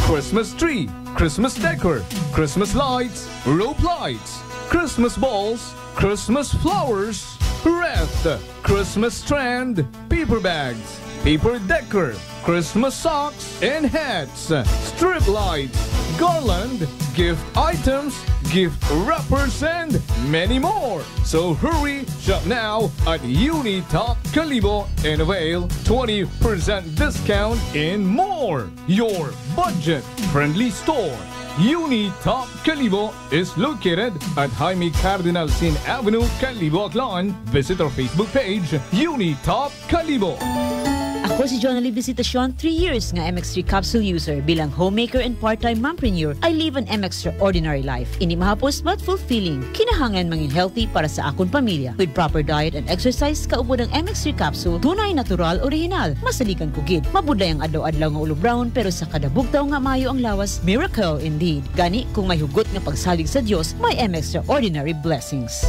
Christmas tree, Christmas decor, Christmas lights, rope lights, Christmas balls, Christmas flowers, wreath, Christmas strand, paper bags, paper decor, Christmas socks and hats, strip lights, garland, gift items, gift wrappers, and many more. So hurry, shop now at Unitop Calibo and avail 20% discount and more. Your budget-friendly store. Unitop Calibo is located at Jaime Cardinal Sin Avenue, Calibo, Aklan. Visit our Facebook page, Unitop Calibo. Ako si Jonali Visitacion, 3 years nga MX3 capsule user. Bilang homemaker and part-time mompreneur, I live an extraordinary life. Ini mahapos but fulfilling. Kinahangan mangin healthy para sa akong pamilya. With proper diet and exercise, kaubo ng MX3 capsule, tunay, natural, original. Masalikan kugid. Mabudlay ang adlaw-adlaw nga ulo brown, pero sa kada bugtaw nga mayo ang lawas, miracle indeed. Gani, kung may hugot nga pagsalig sa Diyos, may extraordinary blessings.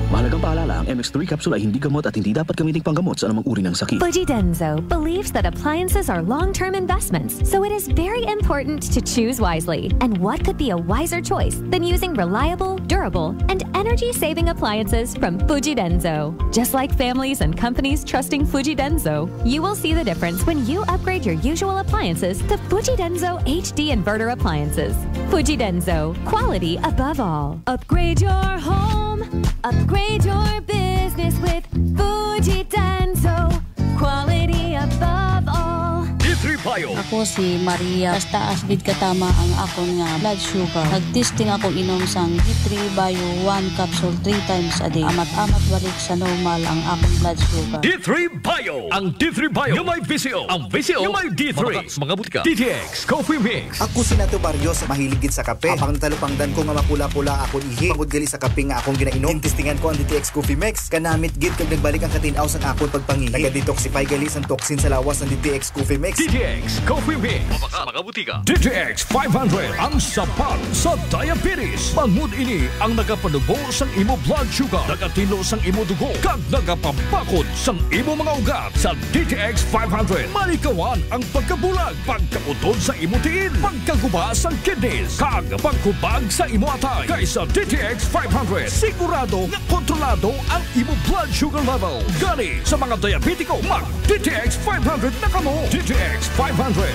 Mahalagang paalala, ang MX3 capsule ay hindi gamot at hindi dapat gamiting panggamot sa anumang uri ng sakit. Fuji Denso believes that appliances are long-term investments, so it is very important to choose wisely. And what could be a wiser choice than using reliable, durable, and energy-saving appliances from Fuji Denso? Just like families and companies trusting Fuji Denso, you will see the difference when you upgrade your usual appliances to Fuji Denso HD inverter appliances. Fuji Denso, quality above all. Upgrade your home. Upgrade your business with Fuji Denso. Quality above all. D3 Bio. Ako si Maria. Taas bid katama ang akon nga blood sugar. Nagtesting ako inom sang D3 Bio 1 capsule 3 times a day. Amat-amat balik sa normal ang akong blood sugar. D3 Bio. Ang D3 Bio yung may VCO. Ang VCO yung may D3. Mga butika. DTX Coffee Mix. Ako si Nato Barrios, mahiligid sa kape. Apang natalupangdan ko nga mapula-pula akong ihi. Pagod gali sa kape nga akong ginainom. Testingan ko ang DTX Coffee Mix. Kanamit gid kag nagbalik ang katinaw sang akong pagpangihi. Naga-detoxify gali sang toxin sa lawas ng DTX Coffee Mix. DTX Coffee Mix. Mga butika. DTX 500 ang sapat sa diabetes. Bangod ini ang nagapanubo sang imo blood sugar, nagatilo sang imo dugo, kag nagapapakod sang imo mga ugat. Sa DTX 500, malikawan ang pagkabulag, pagkautod sa imo tiil, pagkaguba sang kidneys, kag pagkubag sa imo atay. Kaysa DTX 500, sigurado nga kontrolado ang imo blood sugar level. Gani sa mga diabetiko, mag DTX 500 na kamo. DTX 500.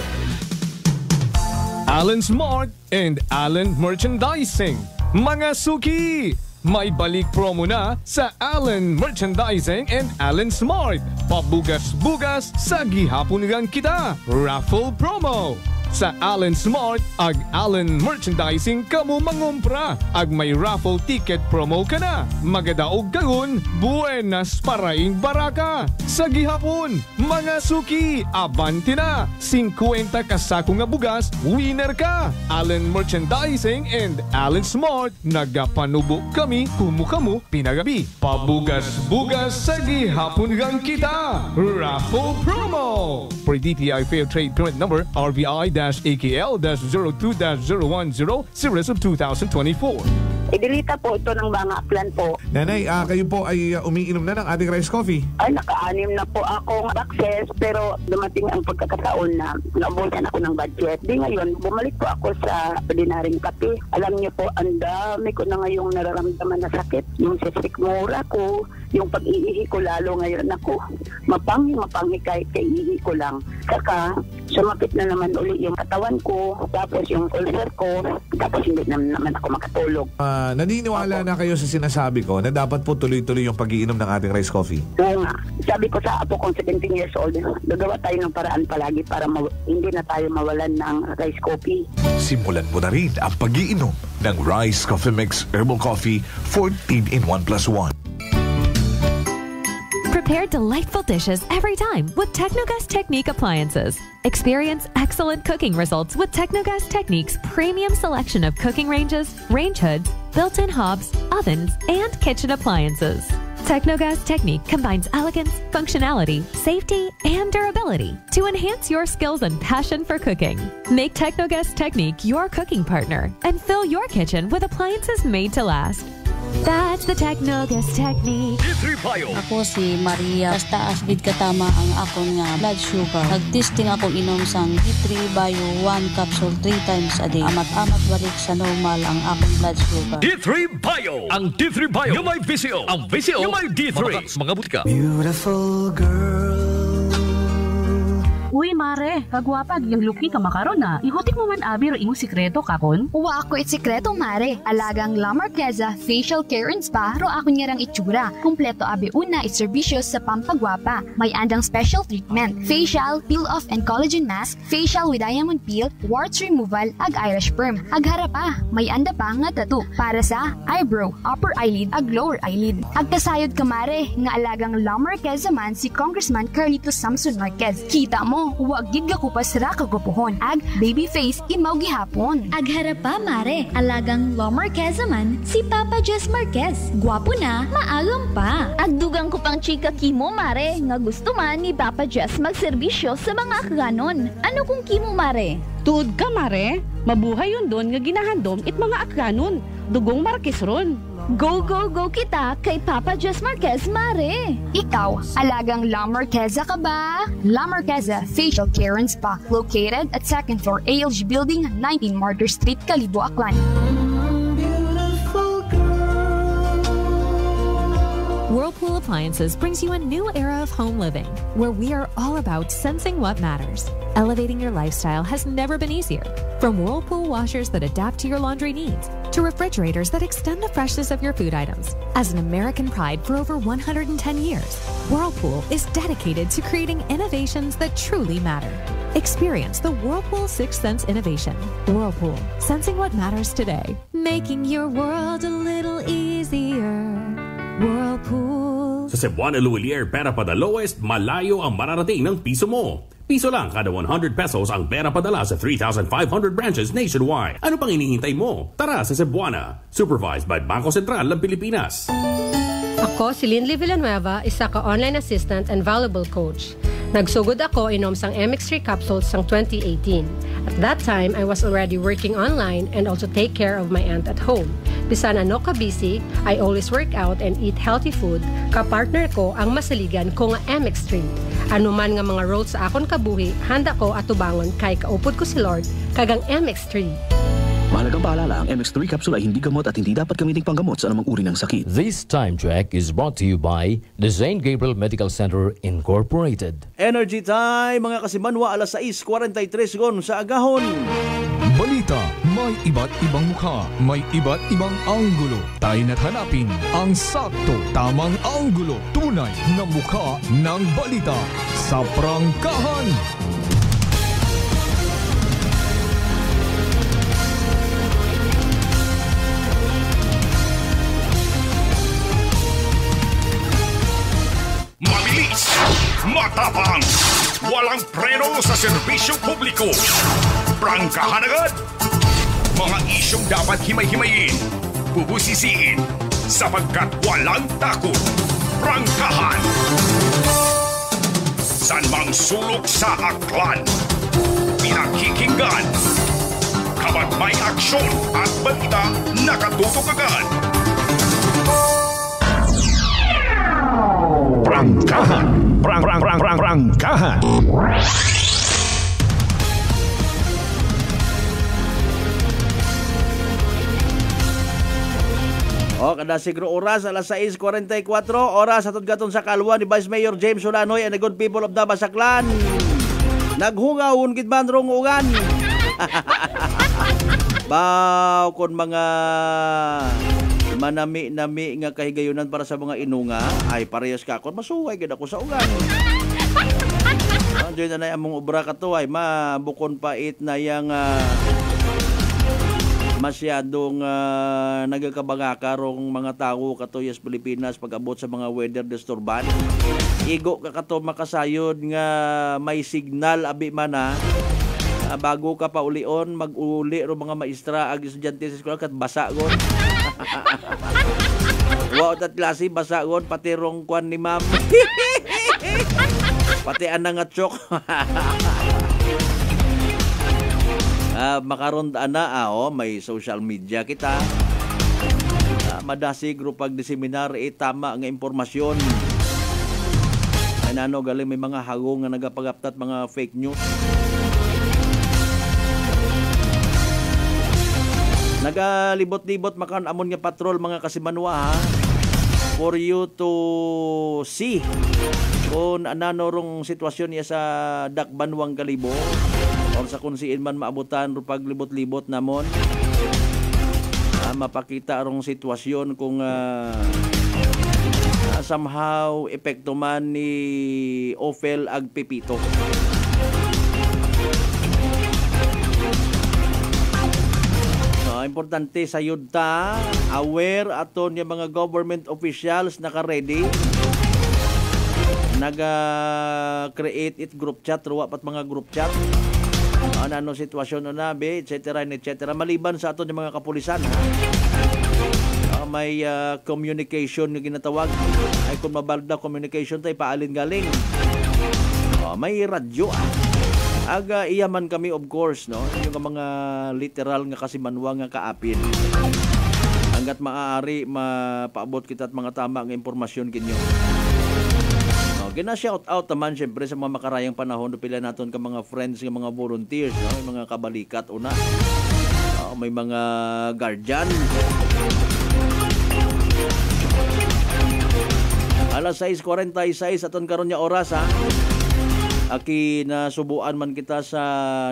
Allen Smart and Allen Merchandising. Mga suki! May balik promo na sa Allen Merchandising and Allen Smart. Pabugas-bugas sa gihapon lang kita. Raffle promo. Sa Allen Smart ag Allen Merchandising kamo mangumpra ag may raffle ticket promo ka na. Magadaog kagon, buenas paraing baraka. Sa gihapon, mga suki, abanti na. 50 kasako nga bugas, winner ka. Allen Merchandising and Allen Smart, nagapanubo kami kumukamu pinagabi. Pabugas-bugas sa gihapon gang kita. Raffle promo. For DTI Fair Trade Permit Number RVI-AKL-02-010 Series of 2024. Idilita po ito ng mga plan po. Nanay, kayo po ay umiinom na ng ating rice coffee. Ay, naka-anim na po akong access, pero dumating ang pagkakataon na naubusan ako ng budget. Di ngayon, bumalik po ako sa ordinaryong kape. Alam niyo po, ang dami ko na ngayong nararamdaman na sakit. Yung sisikmura ko, yung pag-iihi ko lalo ngayon ako. Mapanghi kahit kaiihi ko lang. Saka, sumapit na naman uli yung katawan ko, tapos yung ulcer ko, tapos hindi naman ako makatulog. Naniniwala na kayo sa sinasabi ko na dapat po tuloy-tuloy yung pag-iinom ng ating rice coffee? Oo nga. Sabi ko sa apo kong 17 years old, gagawa tayo ng paraan palagi para hindi na tayo mawalan ng rice coffee. Simulan mo na rin ang pag-iinom ng Rice Coffee Mix Herbal Coffee 14 in 1+1. Prepare delightful dishes every time with Technogas Technique appliances. Experience excellent cooking results with Technogas Technique's premium selection of cooking ranges, range hoods, built-in hobs, ovens, and kitchen appliances. Technogas Technique combines elegance, functionality, safety, and durability to enhance your skills and passion for cooking. Make Technogas Technique your cooking partner and fill your kitchen with appliances made to last. That's the Technogas Technique. D3 Bio. Ako si Maria. Taas bid katama ang akon nga blood sugar. Nagtesting ako inom sang D3 Bio 1 capsule 3 times a day. Amat-amat balik sa normal ang akong blood sugar. D3 Bio. Ang D3 Bio yung may VCO. Ang VCO yung may D3. Mga butika. Beautiful girl Uy, mare, kagwapag, yung luki ka makaron na. Ihutik mo man abi ro imong sikreto kakon. Uwa ako sikreto, mare. Alagang La Marqueza Facial Care and Spa ro ako niyarang itsura. Kumpleto abi una iserbisyo sa pampagwapa. May andang special treatment, facial, peel-off and collagen mask, facial with diamond peel, warts removal, ag eyelash perm. Ag harapa, may anda pa nga tattoo para sa eyebrow, upper eyelid, ag lower eyelid. Ag kasayod ka, mare, nga alagang La Marqueza man si Congressman Carlito Samson Marquez. Kita mo, huwag gid ka kupas ra kagupuhon. Ag baby face imaw gihapon. Ag harapa, mare, alagang La Marqueza man si Papa Jess Marquez. Gwapo na, maagam pa. Ag dugang ko pang chika kimo, mare, nga gusto man ni Papa Jess magserbisyo sa mga akganon. Ano kung kimo, mare? Tuod ka, mare. Mabuhay yun doon nga ginahandom it mga akganon. Dugong Marquez ron. Go, go, go kita kay Papa Jess Marquez, mare! Ikaw, alagang La Marqueza ka ba? La Marqueza Facial Care and Spa, located at 2nd floor ALG Building, 19 Martyr Street, Kalibo, Aklan. Whirlpool Appliances brings you a new era of home living, where we are all about sensing what matters. Elevating your lifestyle has never been easier. From Whirlpool washers that adapt to your laundry needs, to refrigerators that extend the freshness of your food items. As an American pride for over 110 years, Whirlpool is dedicated to creating innovations that truly matter. Experience the Whirlpool Sixth Sense innovation. Whirlpool, sensing what matters today. Making your world a little easier. Whirlpool. Sa Cebuana Luwilier, pera pa the lowest, malayo ang mararating ng piso mo. Piso lang kada 100 pesos ang pera padala sa 3,500 branches nationwide. Ano pang hinihintay mo? Tara sa Cebuana. Supervised by Bangko Sentral ng Pilipinas. Ako si Linley Villanueva, isa ka online assistant and valuable coach. Nagsugod ako inom sang MX3 capsules sang 2018. At that time, I was already working online and also take care of my aunt at home. Bisan ano ka busy, I always work out and eat healthy food. Kapartner ko ang masaligan ko nga MX3. Ano man nga mga roles sa akon kabuhi, handa ko atubangon kay kaupod ko si Lord kagang MX3. Mahalagang paalala, ang MX3 capsule ay hindi gamot at hindi dapat gamiting panggamot sa anumang uri ng sakit. This time check is brought to you by the St. Gabriel Medical Center Incorporated. Energy time, mga kasimanwa, alas 6:43 gon sa agahon. Balita, may iba't ibang mukha, may iba't ibang anggulo. Tayo na't hanapin ang sakto, tamang anggulo, tunay na mukha ng balita sa prangkahan. Mabilis, matapang, walang preno sa serbisyo publiko. Prangkahan agad. Mga isyong dapat himay-himayin, bubusisiin, sapagkat walang takot. Prangkahan. San mang sulok sa aklan, pinakikinggan. Kapag may aksyon at balita, nakatutok agad. Prangkahan. Prangkahan. O, kada siguro oras, alas 6:44, oras atod gaton sa kalwa ni Vice Mayor James Solanoy and the good people of the Basaklan. Naghungawon gid man rong ugan. Baw kon mga manami-nami nga kahigayunan para sa mga inunga, ay parehas ka kon masuway gid ako sa ugan. Anjoy na among obra ka to ay mabukon pait na yang masyadong nagakabangaka rong mga tao katoy sa Pilipinas pag-abot sa mga weather disturban. Igo ka kato makasayod nga may signal abi man bago ka pa ulion mag-uli ro mga maestra ag estudyante sa eskwela kat basa gon. Wow, tat klase basa gon pati rong kwan ni ma'am. Pati anang atsok. Makaron na may social media kita. Madasig ro pag-diseminar tama nga impormasyon. Ay nano galing may mga hagong nga nagapagaptat mga fake news. Nagalibot-libot makan amon nga patrol mga kasimanwa for you to see kung ananorong sitwasyon niya sa Dakbanwang Kalibo or sa kung siin man maabutan ro paglibot-libot namon. Mapakita rong sitwasyon kung somehow epekto man ni Ophel ag Pepito. Importante sa yudta, aware aton yung mga government officials naka-ready. Naga-create it group chat, ruwa pat mga group chat. Ano sitwasyon na be, etc. Maliban sa aton yung mga kapulisan. May communication yung ginatawag. Ay kung mabalda communication tayo, paalin galing. May radyo. Aga iyaman kami of course, no? Yung mga literal nga kasimanwa nga kaapin. Hanggat maaari mapaabot kita at mga tama nga impormasyon kinyo. Gina-shout out naman syempre sa mga makarayang panahon, pila naton ka mga friends, nga mga volunteers, no? May mga kabalikat una. May mga guardian. Alas 6:46 aton karon nya oras ha. Aki na subuan man kita sa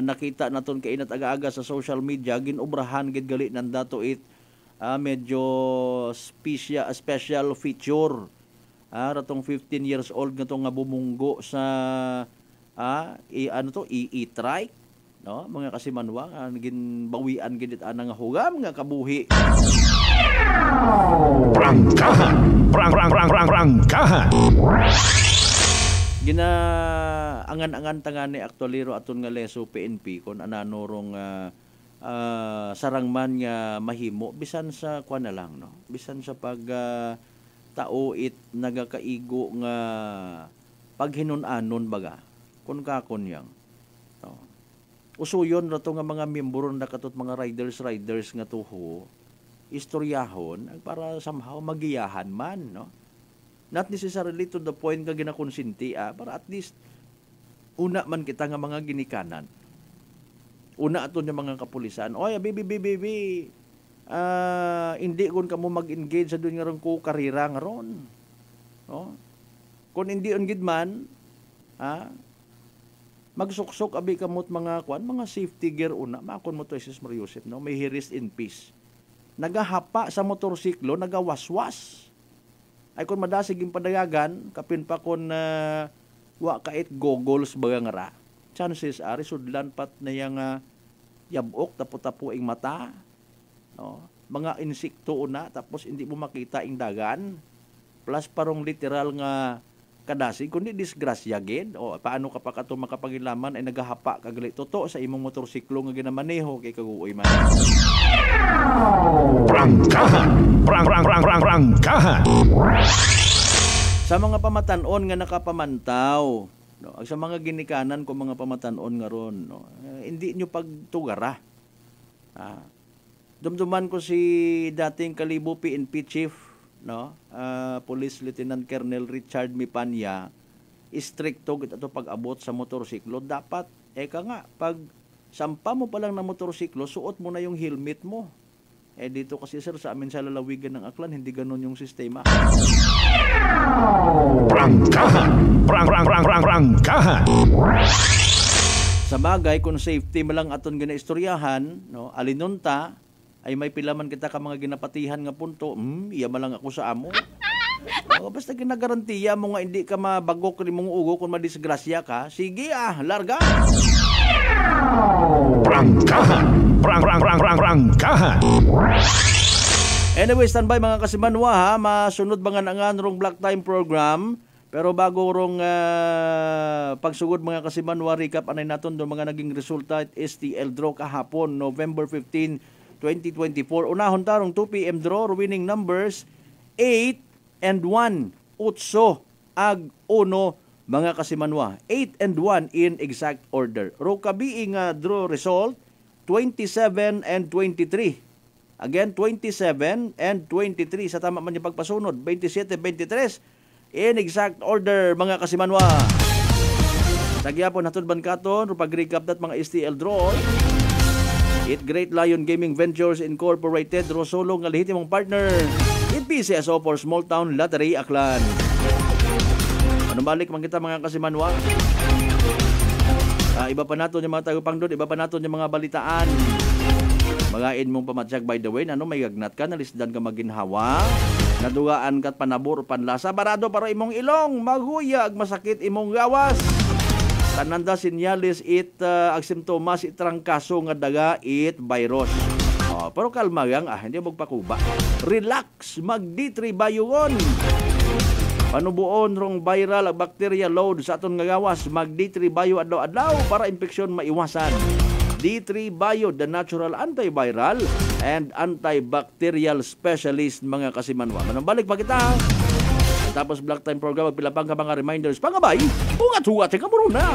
nakita naton kay inat aga-aga sa social media, ginobrahan gid gali ng dato it medyo special feature. Ratong 15 years old nga tong nga bumunggo sa i-trike, no? Mga kasimanwa gin bawian gid anang hugam nga kabuhi. Prangkahan. Prangkahan. Angan-angan tangani aktualiro aton nga leso PNP kon ananorong sarangman nga mahimo bisan sa kuan na lang, no? Bisan sa pag tao it nagakaigo nga paghinun-anon baga kun kakon yang, no? Usuyon rato nga mga miyembro na katot mga riders nga tuho istoryahon para somehow magiyahan man, no? Not necessarily to the point nga ginakonsinti, para at least una man kita nga mga ginikanan. Una aton yung mga kapulisan. Oy, bibi. Hindi kun kamo mag-engage sa doon nga ron ko karira nga ron. No? Kung hindi on gid man, magsuksok abi kamot mga safety gear una. Makon mo to Jesus Mariusip, no? May he rest in peace. Nagahapa sa motorsiklo, nagawaswas. Ay kung madasig yung padayagan, kapin pa kung wa kait goggles baga nga ra. Chances ari sudlan pat na yung yabok, tapo-tapo ing mata. No? Mga insekto una, tapos hindi mo makita ing dagan. Plus parong literal nga kadasig, kundi disgrasya gid. O paano ka pa kato makapagilaman ay nagahapa kagali. Totoo sa imong motorsiklo nga ginamaneho kay kaguoy man. Prangkahan. Sa mga pamatanon nga nakapamantaw, no, sa mga ginikanan ko mga pamatanon nga ron, no, hindi nyo pagtugara. Dumduman ko si dating Kalibo PNP Chief, no, Police Lieutenant Colonel Richard Mipanya, istrikto gid ato pag-abot sa motorsiklo. Dapat pag sampa mo pa lang na motorsiklo, suot mo na yung helmet mo. Dito kasi sir, sa amin sa lalawigan ng Aklan, hindi ganun yung sistema. Prangkahan. Sa bagay, kung safety mo lang aton ginaistoryahan, no, alinunta, ay may pilaman kita ka mga ginapatihan nga punto, iya malang ako sa amo. Basta ginagarantiya mo nga hindi ka mabagok rin mong ugo kung madisgrasya ka, sige larga. Prangkahan. Anyway, standby mga kasimanwa ha, masunod bangan-angan rong Black Time program. Pero bago rong pagsugod mga kasimanwa, recap anay naton do mga naging resulta at STL draw kahapon, November 15, 2024. Unahon tarong 2 PM draw, winning numbers 8 and 1, 8 ag 1 mga kasimanwa. 8 and 1 in exact order. Rokabiing draw result 27 and 23. Again, 27 and 23. Sa tama man yung pagpasunod, 27-23 in exact order mga kasimanwa. Nagyapon hatod bankaton, pag-recap dat mga STL draw. It Great Lion Gaming Ventures Incorporated, Rosolo nga lehitimong partner. It PCSO for Small Town Lottery Aklan. Manubalik man kita mga kasimanwa. Iba pa nato yung mga tagapangdod, iba pa nato yung mga balitaan. Magain mong pamatsyag, by the way, may gagnat ka, nalisdan ka maginhawa, nadugaan ka't panabor, panlasa, barado para imong ilong, maghuyag, masakit imong gawas. Tananda sinyalis ag simptomas itrangkaso nga daga virus. Pero kalma gang, hindi magpakuba. Relax, mag-D3 bayungon. Panubuon rong viral bacteria load sa aton nga gawas, mag-D3 Bio adlaw-adlaw para infeksyon maiwasan. D3 Bio, the natural antiviral and antibacterial specialist mga kasimanwa. Manambalik pa kita. Tapos Black Time program, magpilapang ka mga reminders. Pangabay, ungat-hugat ka muna.